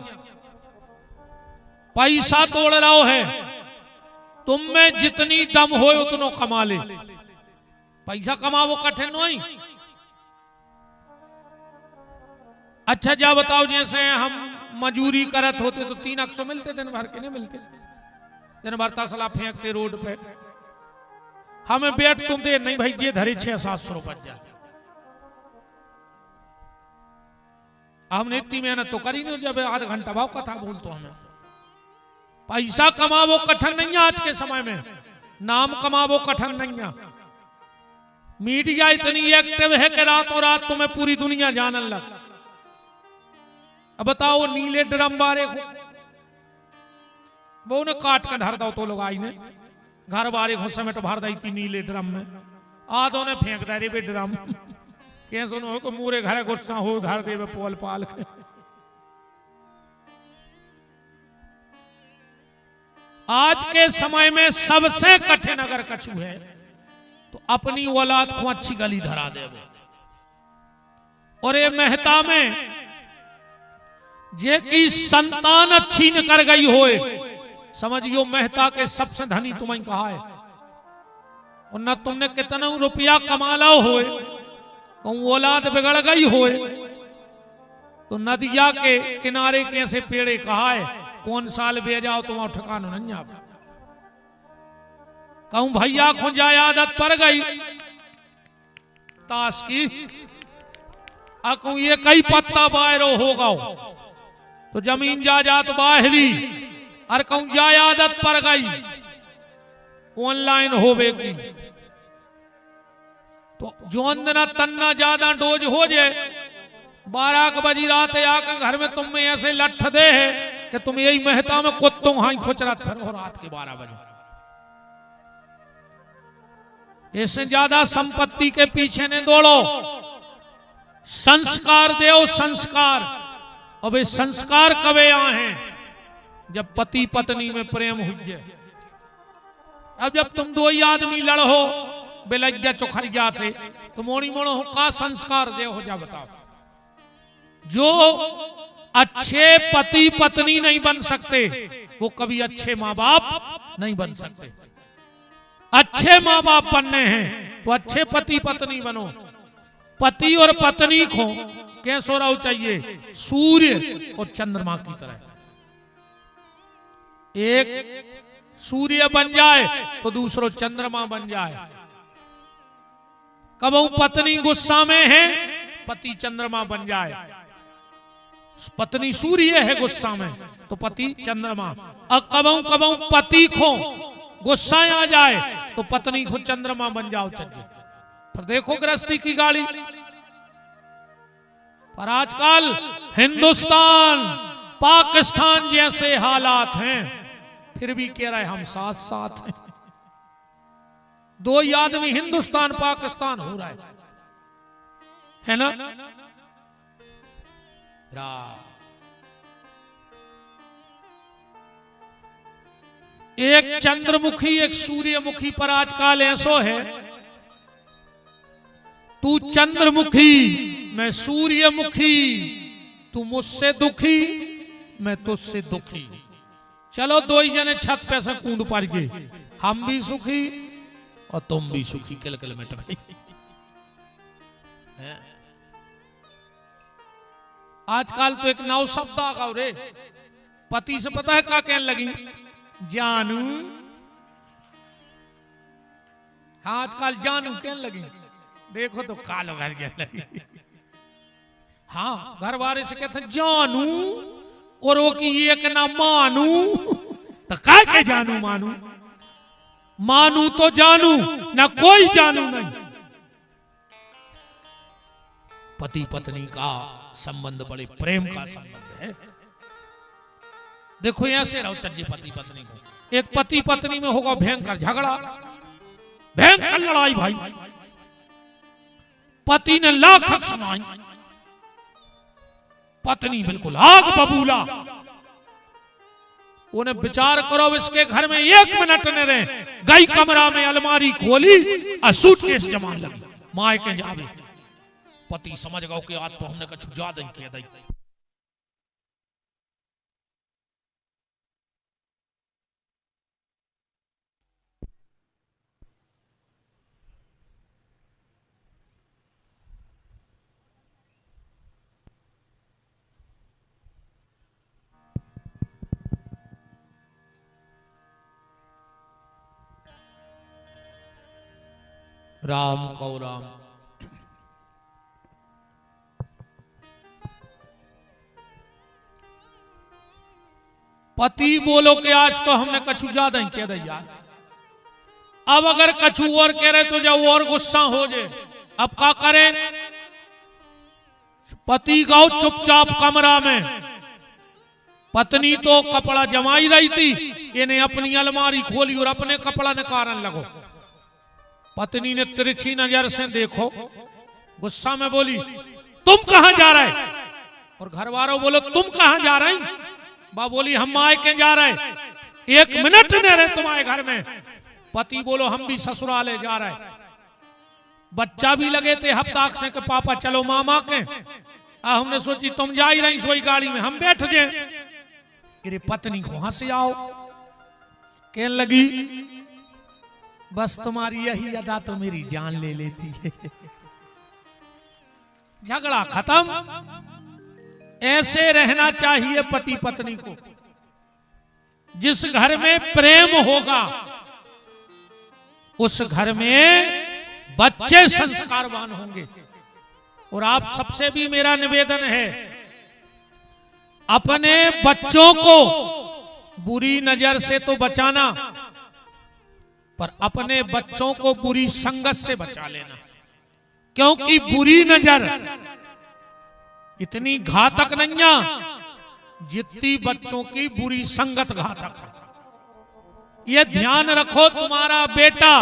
पैसा तोड़ रहा है, तुम में जितनी दम हो उतनो कमा ले। पैसा कमावो कठिन नहीं। अच्छा जा बताओ, जैसे हम मजूरी करत होते तो 300 मिलते, दिन भर के नहीं मिलते। दिन भर तसला फेंकते रोड पे, हमें बेट तुम दे नहीं भाई ये धरे 600-700 रुपए जाए। हमने इतनी मेहनत तो करी नहीं, जब आधा घंटा भाव कथा बोल तो हमें। पैसा कमावो कठिन नहीं है आज के समय में, नाम कमावो कठिन नहीं है। मीडिया इतनी एक्टिव है कि रातों रात तुम्हें पूरी दुनिया जानने लग। अब बताओ नीले ड्रम बारे वो ने काट कर धर दो तो लोग आई ने घर बारे गुस्से में तो भर दी थी नीले ड्रम में, आधों ने फेंक दे रे ड्रम के सुनो को मूरे घर गुस्सा हो धर दे पोल पाल के। आज के समय में सबसे कठिन अगर कछु है तो अपनी औलाद को अच्छी गली धरा दे। और ये मेहता में जे की संतान अच्छी न कर गई होए, समझियो मेहता के सबसे धनी तुम्हें कहा है। और न तुमने कितना रुपया कमा लो होए, औलाद बिगड़ गई होए तो नदिया के किनारे कैसे पेड़े कहा है कौन साल बे जाओ तुम ठिकाना नहीं आ। कहूं भैया खुंजा आदत पड़ गई ताश की, कहूं ये कई पत्ता बाहरो होगा तो जमीन जायदाद बाहरी, और कहूं जाय आदत पड़ गई ऑनलाइन होवेगी तो जोन दिन तन्ना ज्यादा डोज हो जाए 12 बजी रात आकर घर में तुम में ऐसे लठ दे है कि तुम यही मेहता में कुत्तों हाई खुचरत करो रात के 12 बजे। इससे ज्यादा संपत्ति के पीछे नहीं दौड़ो, संस्कार दो संस्कार। अब ये संस्कार कबे आए हैं जब पति पत्नी में प्रेम हुई है। अब जब तुम दो ही आदमी लड़ो बेलज्जा चोखरिया से तो मोड़ी मोड़ो का संस्कार दे हो जा बताओ। जो अच्छे पति पत्नी नहीं बन सकते वो कभी अच्छे माँ बाप नहीं बन सकते। अच्छे माँ बाप बनने हैं तो अच्छे पति पत्नी बनो। पति और पत्नी को कैसो रहो चाहिए, सूर्य और चंद्रमा की तरह। एक सूर्य बन जाए तो दूसरो चंद्रमा बन जाए। कब पत्नी गुस्सा में है पति चंद्रमा बन जाए, पत्नी सूर्य है गुस्सा में तो पति चंद्रमा। और कबऊ पति को गुस्सा आ जाए तो पत्नी को चंद्रमा बन जाओ चज्जे। पर देखो गृहस्थी की गाड़ी। पर आजकल हिंदुस्तान पाकिस्तान जैसे हालात हैं फिर भी कह रहे हम साथ साथ हैं। दो ही आदमी हिंदुस्तान पाकिस्तान हो रहा है ना। एक चंद्रमुखी एक सूर्यमुखी पर आजकल ऐसो है, तू चंद्रमुखी मैं सूर्यमुखी, तू मुझसे दुखी मैं तुझसे दुखी। चलो दो ही जने छत पे से कूद पर गए, हम भी सुखी और तुम भी सुखी किलकिल मिट गई। आजकल तो एक नौ शब्द आ गया रे, पति से पता है क्या कहने लगी, जानू। हाँ आजकल जानू कहने लगी, देखो तो कालो घर कहने लगी। हाँ घर वाले से कहते जानू, और वो की एक ना मानू, तो क्या के जानू मानू, मानू तो जानू ना कोई जानू नहीं। पति पत्नी का संबंध बड़े प्रेम का संबंध है। देखो ऐसे रहो चज्जे पति पत्नी को, एक पति पत्नी में होगा भयंकर झगड़ा, भयंकर लड़ाई भाई, पति ने लाख हक सुनाई, पत्नी बिल्कुल आग बबूला। उन्हें विचार करो इसके घर में 1 मिनट न रहे, गई कमरा में अलमारी खोली और सूटकेस जमा लगी, माए के जावे। पति समझ गया कि आज तो हमने कुछ ज्यादा ही किया। राम कौ राम। पति बोलो कि आज तो हमने कछु ज्यादा ही किया यार। अब अगर कछु और कह रहे तो जब और गुस्सा हो जाए, अब क्या करें। पति गाओ चुपचाप कमरा में, पत्नी तो कपड़ा जमाई रही थी, इन्हें अपनी अलमारी खोली और अपने कपड़ा निकालने लगो। पत्नी ने तिरछी नजर से देखो, गुस्सा में बोली तुम कहां जा रहे, और घर वालों बोलो तुम कहां जा रही। बा बोली हम आए के जा रहे, 1 मिनट नहीं रहे तुम्हारे घर में। पति बोलो हम भी ससुराले जा रहे, बच्चा भी लगे थे हफ्ताक से कि पापा चलो मामा के। हमने सोची तुम जा ही रही सोई गाड़ी में, हम बैठ जाए। अरे पत्नी को हंसी आओ, कहने लगी बस तुम्हारी यही अदा तो मेरी जान ले लेती है। झगड़ा खत्म। ऐसे रहना चाहिए पति पत्नी को। जिस घर में प्रेम होगा उस घर में बच्चे संस्कारवान होंगे। और आप सबसे भी मेरा निवेदन है, अपने बच्चों को बुरी नजर से तो बचाना, पर अपने बच्चों को बुरी संगत से बचा लेना। क्योंकि बुरी नजर इतनी घातक नहीं है जितनी बच्चों की बुरी संगत घातक है। यह ध्यान रखो, तुम्हारा बेटा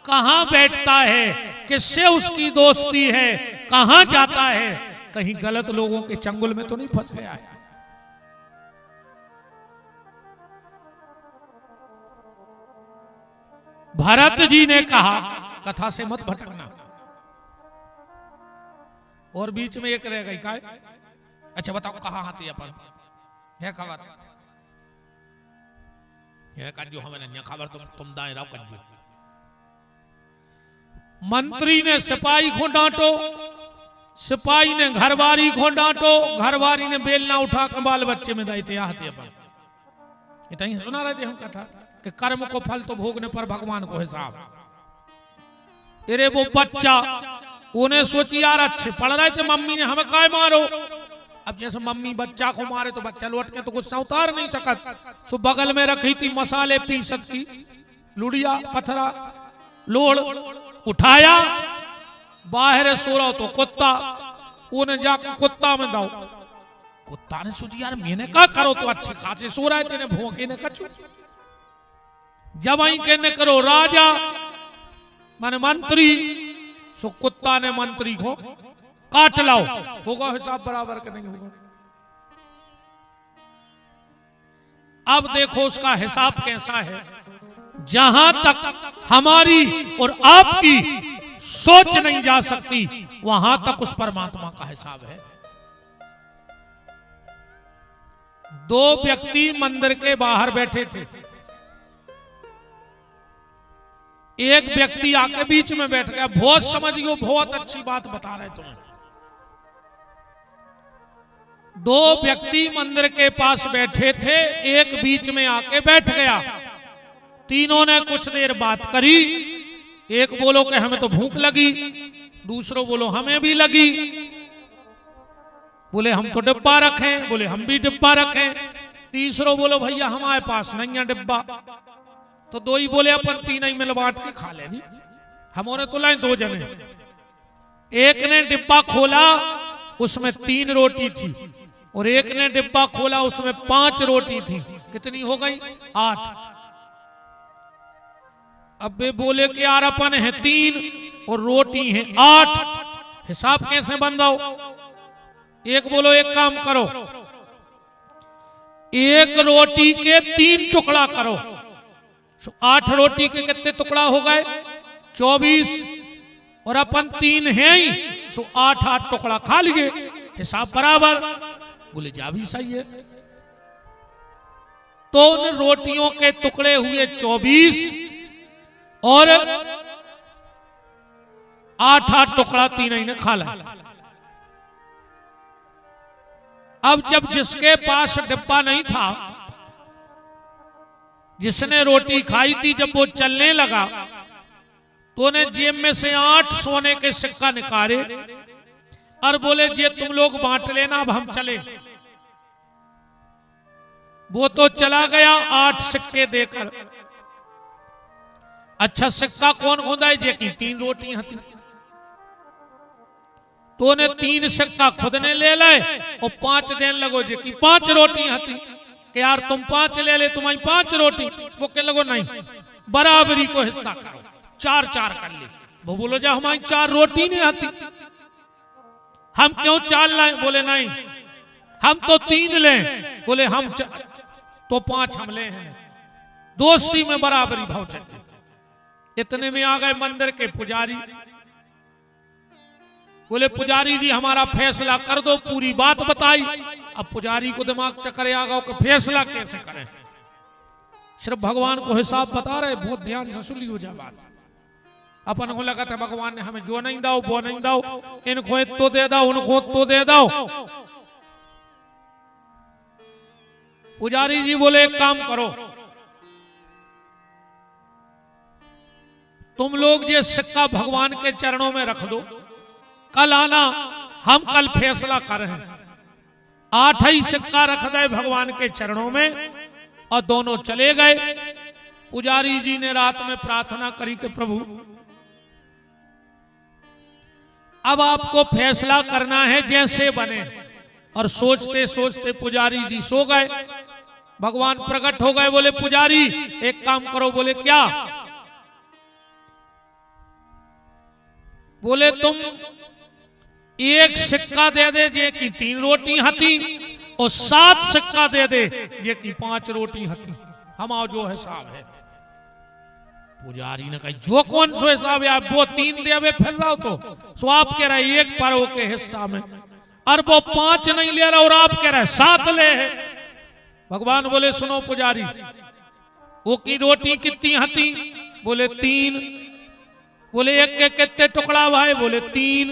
कहां बैठता है, किससे उसकी दोस्ती है, कहां जाता है, कहीं गलत लोगों के चंगुल में तो नहीं फंस गया है। भरत जी ने कहा कथा से मत भटकना। और बीच में एक रह गई का। अच्छा बताओ कहां आती अपन है खबर, यह कज्जो हमें नहीं खबर, तुम दाएं रहो कज्जो। मंत्री ने सिपाही को डांटो, सिपाही ने घरवारी को डांटो, घरवारी ने बेलना उठा के बाल बच्चे में दाई आते अपन। इतना सुना रहे थे हम कथा कि कर्म को फल तो भोगने पर भगवान को हिसाब। अरे वो बच्चा, उन्हें सोची यार अच्छे पढ़ रहे थे, मम्मी ने हमें काय मारो। अब जैसे मम्मी बच्चा को मारे तो बच्चा लौट के तो गुस्सा उतार नहीं सकत। सो बगल में रखी थी मसाले पीसत की लुड़िया पथरा, लोड़ उठाया, बाहर सो रहा तो कुत्ता, उन्हें जाकर कुत्ता में दाओ। कुत्ता ने सोची यार मैंने क्या करो, तो अच्छे खासे सो रहे थे, भोंके ने कछु। जब आई कहने करो राजा माने मंत्री, सो कुत्ता ने मंत्री को काट लाओ। होगा हिसाब बराबर का नहीं होगा। अब देखो उसका हिसाब कैसा है। जहां तक हमारी और आपकी सोच नहीं जा सकती, वहां तक उस परमात्मा का हिसाब है। 2 व्यक्ति मंदिर के बाहर बैठे थे। एक व्यक्ति आके बीच में बैठ गया। बहुत समझियो, बहुत अच्छी बात बता रहे तुम्हें। दो व्यक्ति मंदिर के पास बैठे थे, एक बीच में आके बैठ गया। तीनों ने कुछ देर बात करी। एक बोलो कि हमें तो भूख लगी, दूसरों बोलो हमें भी लगी, बोले हम तो डिब्बा रखें, बोले हम भी डिब्बा रखें, तीसरों बोलो भैया हमारे पास नहीं है डिब्बा। तो दो ही बोले अपन तीन ही मिल बांट के खा लेंगे, हमारे तो लाए दो जने। एक ने डिब्बा खोला, उसमें 3 रोटी थी, और एक ने डिब्बा खोला, उसमें 5 रोटी थी। कितनी हो गई? 8। अब वे बोले कि यार अपन है 3 और रोटी है 8, हिसाब कैसे बन रहा हो? एक बोलो एक काम करो, एक रोटी के 3 टुकड़ा करो। 8 रोटी के कितने टुकड़ा हो गए? 24। और अपन 3 हैं ही, सो 8 टुकड़ा खा लिए, हिसाब बराबर। बोले जा भी सही है। तो उन रोटियों के टुकड़े हुए 24 और 8 टुकड़ा तीनों ही ने खा लिया। अब जब जिसके पास डिब्बा नहीं था, जिसने रोटी खाई थी, जब वो चलने लगा तो ने जेब में से 8 सोने के सिक्का निकाले और बोले ये तुम लोग बांट लेना, अब हम चले। वो तो चला गया 8 सिक्के देकर। अच्छा सिक्का कौन खोदा है? जे की 3 रोटी हती। तो ने 3 सिक्का खुद ने ले ले और 5 देने लगो जे की 5 रोटी हती। कि यार तुम 5 ले ले, तुम्हारी 5 रोटी। वो कह लगो नहीं, बराबरी को हिस्सा करो, 4-4 कर ले। वो बोलो जा हमारी 4 रोटी नहीं आती, हम क्यों 4 लाए? बोले नहीं, हम तो 3 लें। बोले हम तो 5 हम ले हैं। दोस्ती में बराबरी भाव चलते। इतने में आ गए मंदिर के पुजारी। बोले पुजारी जी हमारा फैसला कर दो, पूरी बात बताई। अब पुजारी को दिमाग चक्कर आ गया कि फैसला कैसे करें। सिर्फ भगवान को हिसाब बता रहे, बहुत ध्यान से सुनी हो जाए बात। अपन को लगा था भगवान ने हमें जो नहीं दाओ वो नहीं दाओ, इनको तो दे दो, उनको तो दे दो। पुजारी जी बोले एक काम करो, तुम लोग ये सिक्का भगवान के चरणों में रख दो, कल आना, हम कल फैसला कर रहे हैं। 8 ही सिक्का रख दे भगवान के चरणों में, और दोनों चले गए। पुजारी जी ने रात में प्रार्थना करी कि प्रभु अब आपको फैसला करना है जैसे बने। और सोचते सोचते पुजारी जी सो गए। भगवान प्रकट हो गए, बोले पुजारी एक काम करो। बोले क्या? बोले तुम एक सिक्का दे दे जे की 3 रोटी हती, और 7 सिक्का दे दे जे की 5 रोटी हती, हमारा जो हिसाब है। पुजारी ने कहा जो कौन सो हिसाब है, आप वो 3 दे फिर रहा हो तो सो आप कह रहे 1 परो के हिस्सा में, और वो 5 नहीं ले रहा, और आप कह रहे 7 ले है। भगवान बोले सुनो पुजारी, वो की रोटी कितनी हती? बोले 3। बोले एक के कितने टुकड़ा भाई? बोले 3।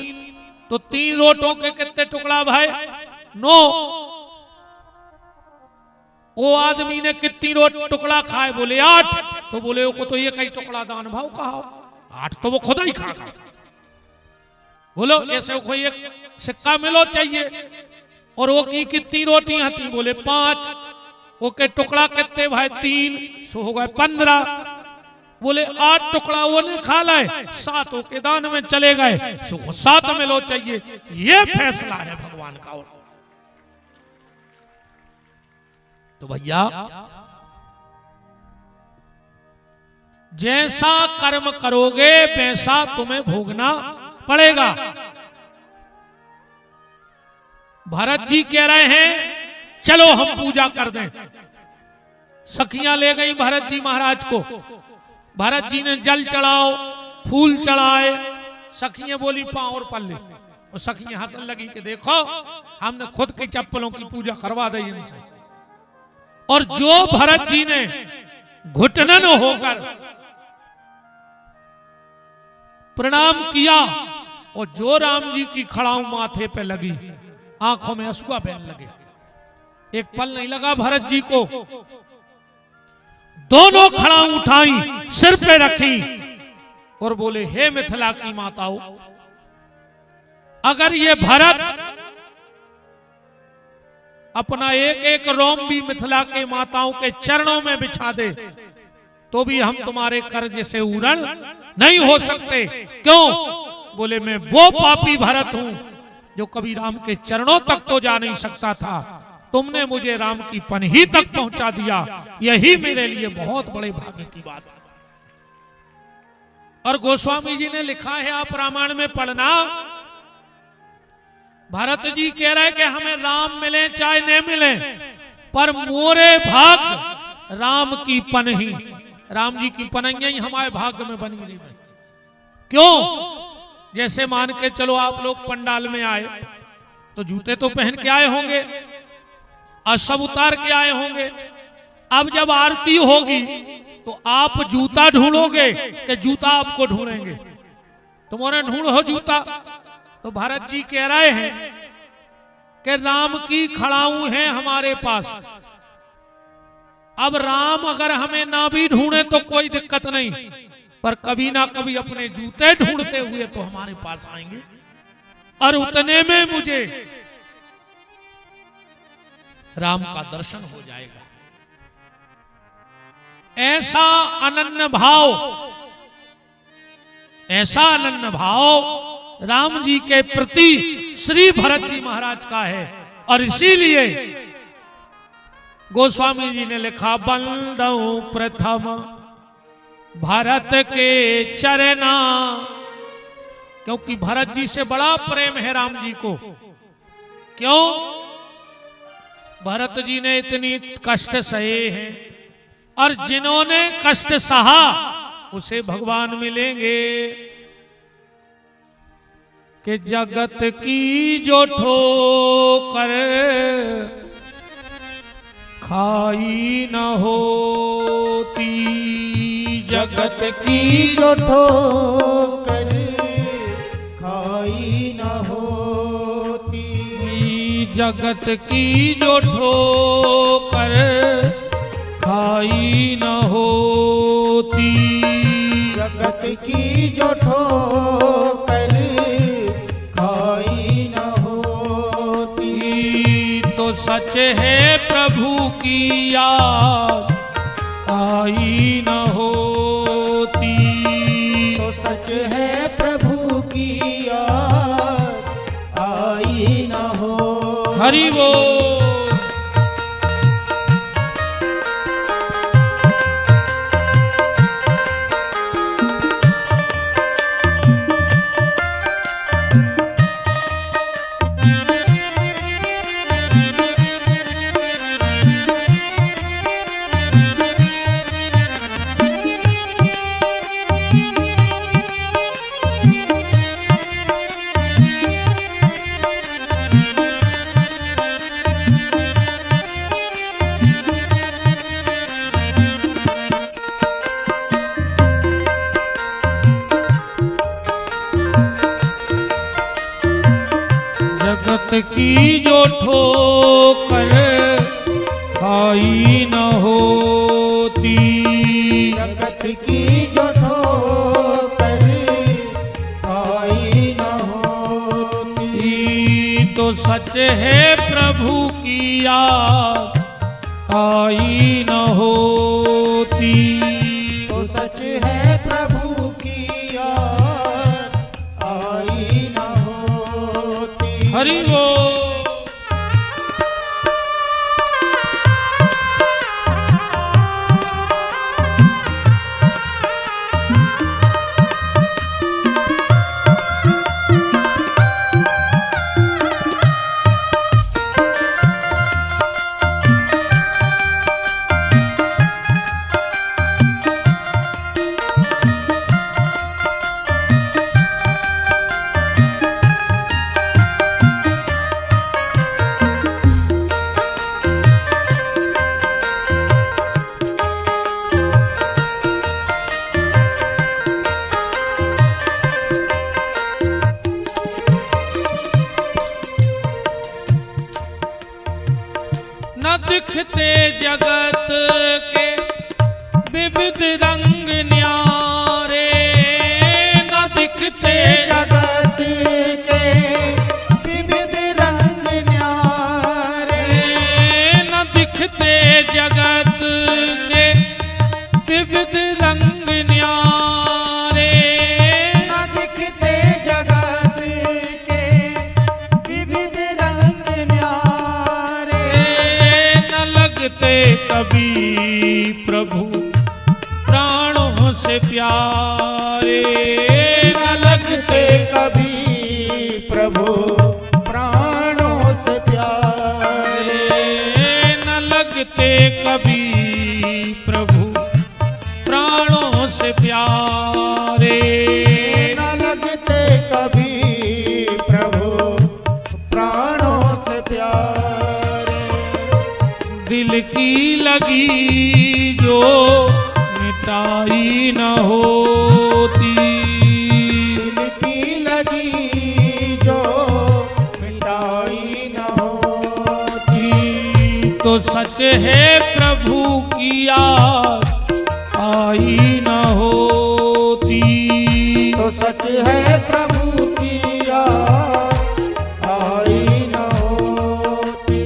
तो 3 रोटों के कितने टुकड़ा भाई? 9। वो आदमी ने कितनी टुकड़ा खाए? बोले 8। तो बोले वो को तो ये कई टुकड़ा दान भाव कहा, 8 तो वो खुद ही खा गया। बोलो ऐसे कोई एक सिक्का मिलो चाहिए। और वो की कितनी रोटी हती? बोले 5। वो के टुकड़ा कितने भाई? 3। सो हो गए 15। बोले 8 टुकड़ा वो ने खा लाए, 7 के दान में चले गए, सो 7 मिलो चाहिए। ये फैसला है भगवान का। तो भैया जैसा कर्म करोगे वैसा तुम्हें भोगना पड़ेगा। भरत जी कह रहे हैं चलो हम पूजा कर दें। सखियां ले गई भरत जी महाराज को। भरत जी ने जल चढ़ाओ, फूल चढ़ाए। सखियां बोली पांव और पल्ले। और सखियां हंसने लगी कि देखो हमने खुद की चप्पलों की पूजा करवा दी इनसे। और जो भरत जी ने घुटनन होकर प्रणाम किया और जो राम जी की खड़ाऊ माथे पे लगी, आंखों में आंसू बहने लगे। एक पल नहीं लगा भरत जी को, दोनों खड़ाऊ उठाई, सिर पे रखी और बोले, हे मिथिला की माताओं, अगर ये भरत अपना एक एक रोम भी मिथिला के माताओं के चरणों में बिछा दे तो भी हम तुम्हारे कर्ज से उड़न नहीं हो सकते। क्यों? बोले, मैं वो पापी भरत हूं जो कभी राम के चरणों तक तो जा नहीं सकता था, तुमने मुझे राम की पनही तक पहुंचा दिया, यही मेरे लिए बहुत बड़े भाग्य की बात है। और गोस्वामी जी ने लिखा है, आप रामायण में पढ़ना, भरत जी कह रहे कि हमें राम मिले चाहे नहीं मिले, पर मोरे भाग राम की पनही, राम जी की पनहियां ही हमारे भाग्य में बनी रही। क्यों? जैसे मान के चलो आप लोग पंडाल में आए तो जूते तो पहन के आए होंगे और सब उतार के आए होंगे। अब जब आरती होगी तो आप जूता ढूंढोगे कि जूता आपको ढूंढेंगे? तुम्हारा ढूंढो जूता। तो भरत जी कह रहे हैं कि राम की खड़ाऊ है हमारे पास। अब राम अगर हमें ना भी ढूंढे तो कोई दिक्कत नहीं, पर कभी ना कभी अपने जूते ढूंढते हुए तो हमारे पास आएंगे, और उतने में मुझे राम का दर्शन हो जाएगा। ऐसा अनन्य भाव, ऐसा अनन्य भाव राम जी के प्रति श्री भरत जी महाराज का है। और इसीलिए गोस्वामी जी ने लिखा, बंदऊ प्रथम भरत के चरना, क्योंकि भरत जी से बड़ा प्रेम है राम जी को। क्यों? भरत जी ने इतनी कष्ट सहे हैं, और जिन्होंने कष्ट सहा उसे भगवान मिलेंगे। कि जगत की जो ठोकर खाई न होती, जगत की जो ठोकर खाई न होती, जगत की जो ठोकर खाई न होती, जगत की जो ठोकर खाई न होती, तो सच है प्रभु की याद आई न होती, तो सच है प्रभु की याद आई न होती। हरि बोल। की जो ठोकर खाई न होती, जगत की जो ठोकर खाई न होती, तो सच है प्रभु की याद आई न होती, तो सच है प्रभु की याद आई न होती। हरि बोल। दिखते जगत के विविध रंग न्यारे, न दिखते जगत के विविध रंग न्यारे, न दिखते जगत के विविध रंग न्यारे, न दिखते जगत के विविध रंग न्यारे, न लगते कभी प्रभु प्राणों से प्यारे, न लगते कभी प्रभु प्राणों से प्यारे, न लगते कभी प्रभु प्राणों से प्यारे, न लगते कभी प्रभु प्राणों से प्यारे, दिल की लगी जो मिटाई न होती, दिल की लगी जो मिटाई न होती, तो सच है प्रभु की याद आई न होती, तो सच है प्रभु की याद आई न होती।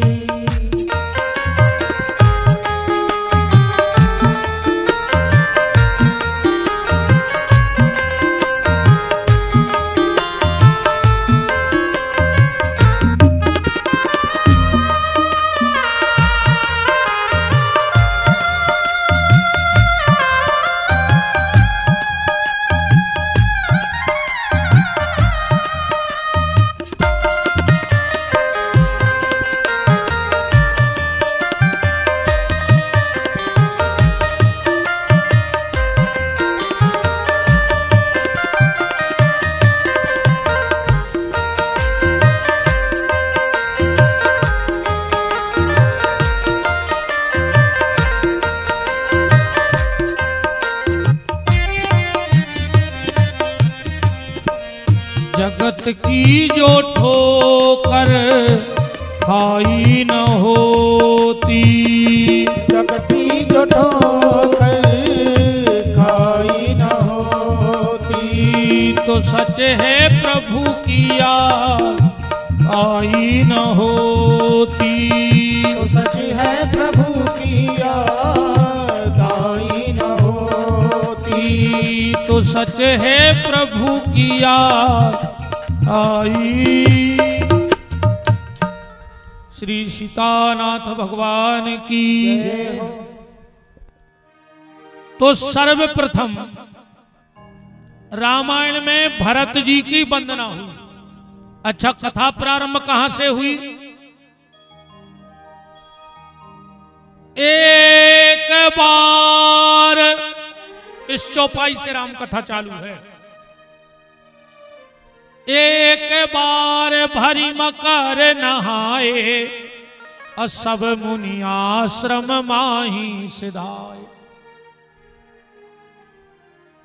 जगत की जो ठोकर खाई न होती, जगत की जो ठोकर खाई न होती, तो सच है प्रभु की याद आई न होती, तो सच है प्रभु की याद आई न होती, तो सच है प्रभु की याद आई। श्री सीतानाथ भगवान की। जय हो। तो सर्वप्रथम रामायण में भरत जी की वंदना हुई। अच्छा, कथा प्रारंभ कहां से हुई? एक बार इस चौपाई से राम कथा चालू है। एक बार भरी मकर नहाए, और सब मुनि आश्रम माही सिधाए।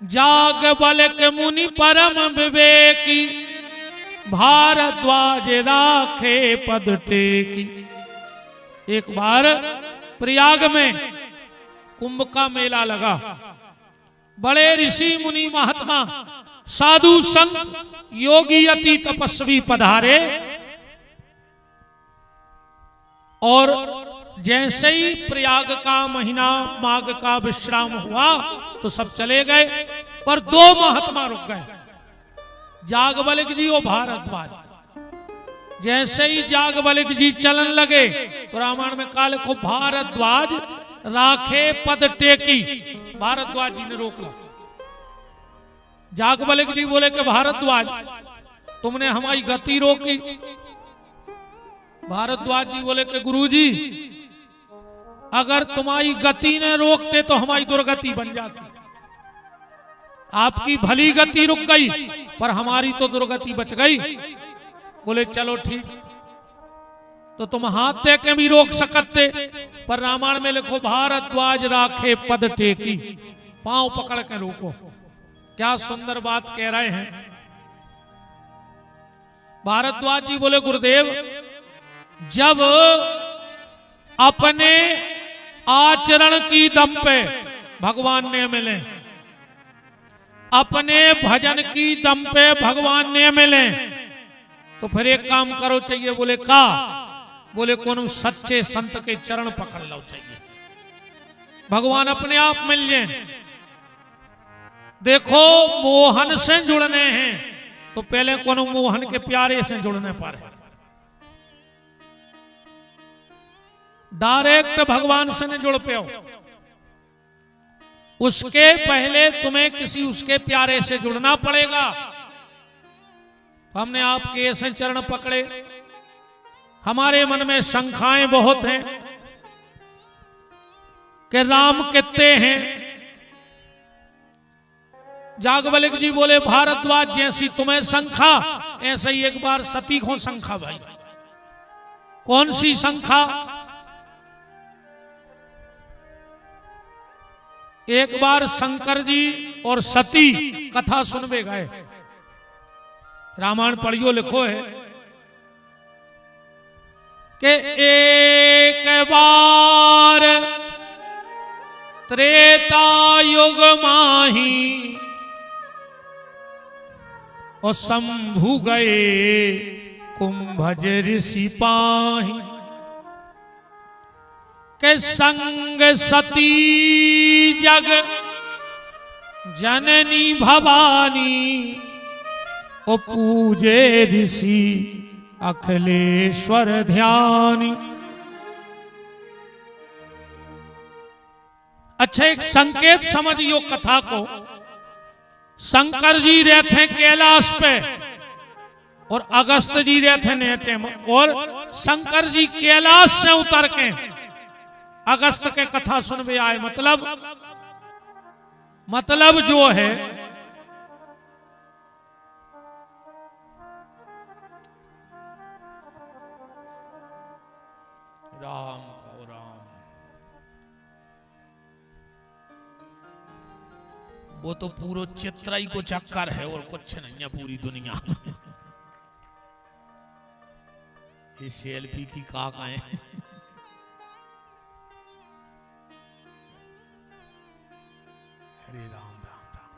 जाग बलक मुनि परम विवेकी, भारद्वाज राखे पद टेकी। एक बार प्रयाग में कुंभ का मेला लगा। बड़े ऋषि मुनि महात्मा साधु संत योगी अति तपस्वी पधारे, और जैसे ही प्रयाग का महीना माघ का विश्राम हुआ तो सब चले गए, पर दो महात्मा रुक गए, जागबलिक जी और भारद्वाज। जैसे ही जागबलिक जी चलन लगे तो रामायण में काल को भारद्वाज राखे पद टेकी। भारद्वाज जी ने रोक ला। जागबलिक जी बोले कि भारद्वाज तुमने हमारी गति रोकी। भारद्वाज जी बोले कि गुरुजी, अगर तुम्हारी गति ने रोकते तो हमारी दुर्गति बन जाती। आपकी भली गति रुक गई, पर हमारी तो दुर्गति बच गई। बोले चलो ठीक, तो तुम हाथ दे के भी रोक सकते, पर रामायण में लिखो भारद्वाज राखे पद टेकी, पांव पकड़ के रोको। क्या सुंदर बात कह रहे हैं। भारद्वाज जी बोले गुरुदेव, जब अपने आचरण की दम पे भगवान ने मिले, अपने भजन की दम पे भगवान ने मिले। तो फिर एक काम करो चाहिए, बोले का, बोले कोनो सच्चे संत के चरण पकड़ लो चाहिए, भगवान अपने आप मिल जाए। देखो मोहन से जुड़ने हैं तो पहले कोनो मोहन के प्यारे से जुड़ने पर है, डायरेक्ट भगवान से नहीं जुड़ पे हो, उसके पहले तुम्हें किसी उसके प्यारे से जुड़ना पड़ेगा। हमने आपके ऐसे चरण पकड़े, हमारे मन में शंकाएं बहुत हैं कि राम कितने हैं। जागवलिक जी बोले भारद्वाज जैसी तुम्हें शंका, ऐसे ही एक बार सती को शंका भाई। कौन सी शंका? एक बार शंकर जी और सती कथा सुनवे गए, रामायण पढ़ियो लिखो है कि एक बार त्रेता युग माही और शंभु गए कुंभज ऋषि पाही, के संग सती जग जननी भवानी ओ पूजे ऋषि अखिलेश्वर ध्यानी। अच्छा एक संकेत समझियो कथा को। शंकर जी रहते हैं कैलाश पे और अगस्त जी रहते हैं नीचे में, और शंकर जी कैलाश से उतर के अगस्त के कथा सुनवे आए। मतलब जो है राम को राम, वो तो पूरा चित्राई को चक्कर है और कुछ नहीं है पूरी दुनिया में। ये सेल्फी की काकाएं हरे राम राम राम।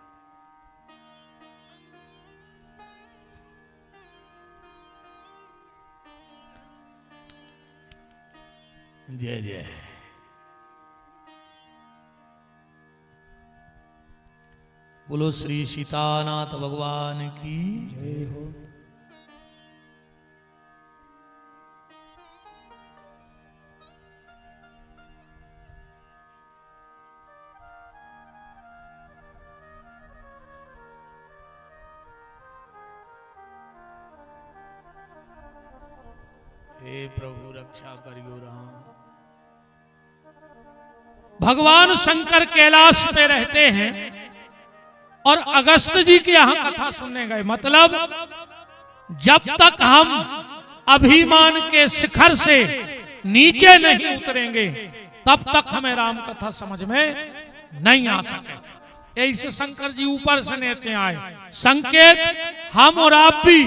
जय जय। बोलो श्री सीतानाथ भगवान की जय हो। हे प्रभु रक्षा करियो राम। भगवान शंकर कैलाश पे रहते हैं और अगस्त जी के यहां कथा सुनने गए। मतलब जब तक हम अभिमान के शिखर से नीचे नहीं उतरेंगे तब तक हमें राम कथा समझ में नहीं आ सके। ऐसे शंकर जी ऊपर से नीचे आए, संकेत हम और आप भी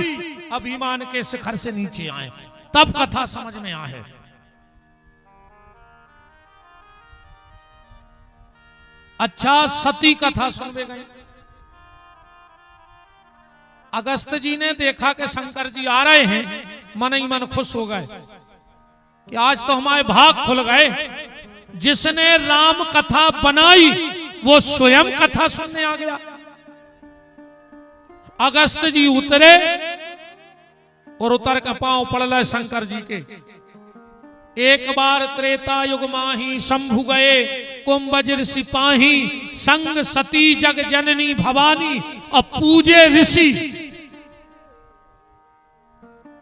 अभिमान के शिखर से नीचे आए तब कथा समझ में आए। अच्छा सती कथा सुनवे गए। अगस्त जी ने देखा कि शंकर जी आ रहे हैं, मन ही मन खुश हो गए कि आज तो हमारे भाग खुल गए। जिसने राम कथा बनाई वो स्वयं कथा सुनने आ गया। अगस्त जी उतरे और उतर का पांव पड़ल शंकर जी के। एक बार त्रेता युग माही शंभु गए कुंभज ऋषि पाही, संग सती जग जननी भवानी और पूजे ऋषि।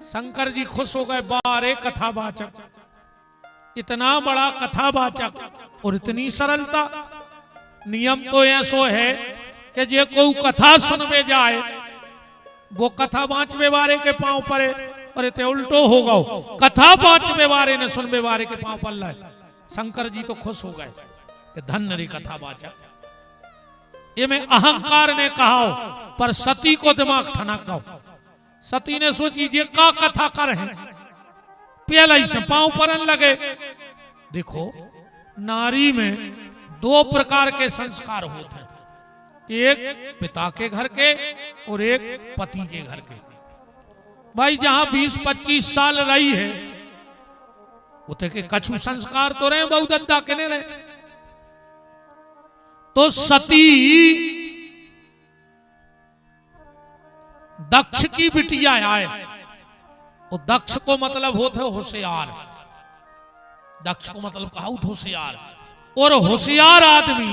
शंकर जी खुश हो गए, बारे कथावाचक, इतना बड़ा कथावाचक और इतनी सरलता। नियम तो ऐसो है कि जे कोई कथा सुनवे जाए वो कथा पांचवे बारे के पांव पड़े, और इतने उल्टो होगा। कथा पांचवे बारे ने सुनवे बारे के पांव पड़ लाए। शंकर जी तो खुश हो गए कि धन्य रे कथावाचक। ये मैं अहंकार ने कहा, पर सती को दिमाग ठनक गो। सती ने सोची जे का कथा कर है, पहले ही से पांव पड़न लगे। देखो, नारी में दो प्रकार के संस्कार होते हैं, एक पिता के घर के और एक पति के घर के। भाई जहां 20-25 साल रही है उते के कछु संस्कार तो रहे, बहुत अद्दा के नहीं रहे। तो सती दक्ष की बिटिया आए, और दक्ष को मतलब होते होशियार, दक्ष को मतलब कहा होशियार। और होशियार आदमी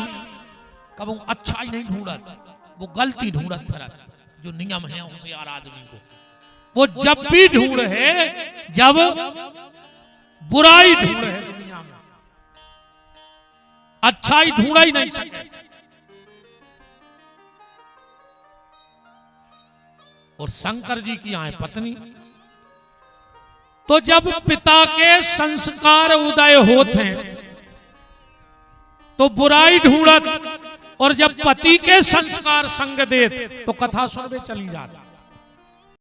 कब अच्छा ही नहीं ढूंढत, वो गलती ढूंढत फिरत, जो नियम है होशियार आदमी को। वो जब भी ढूंढ है, जब बुराई ढूंढ है दुनिया में, अच्छाई ढूंढ ही नहीं सके। और शंकर जी की आए पत्नी, तो जब पिता के संस्कार उदय होते हैं तो बुराई ढूंढत, और जब पति के संस्कार संग देत तो कथा सुनवे चली जाती।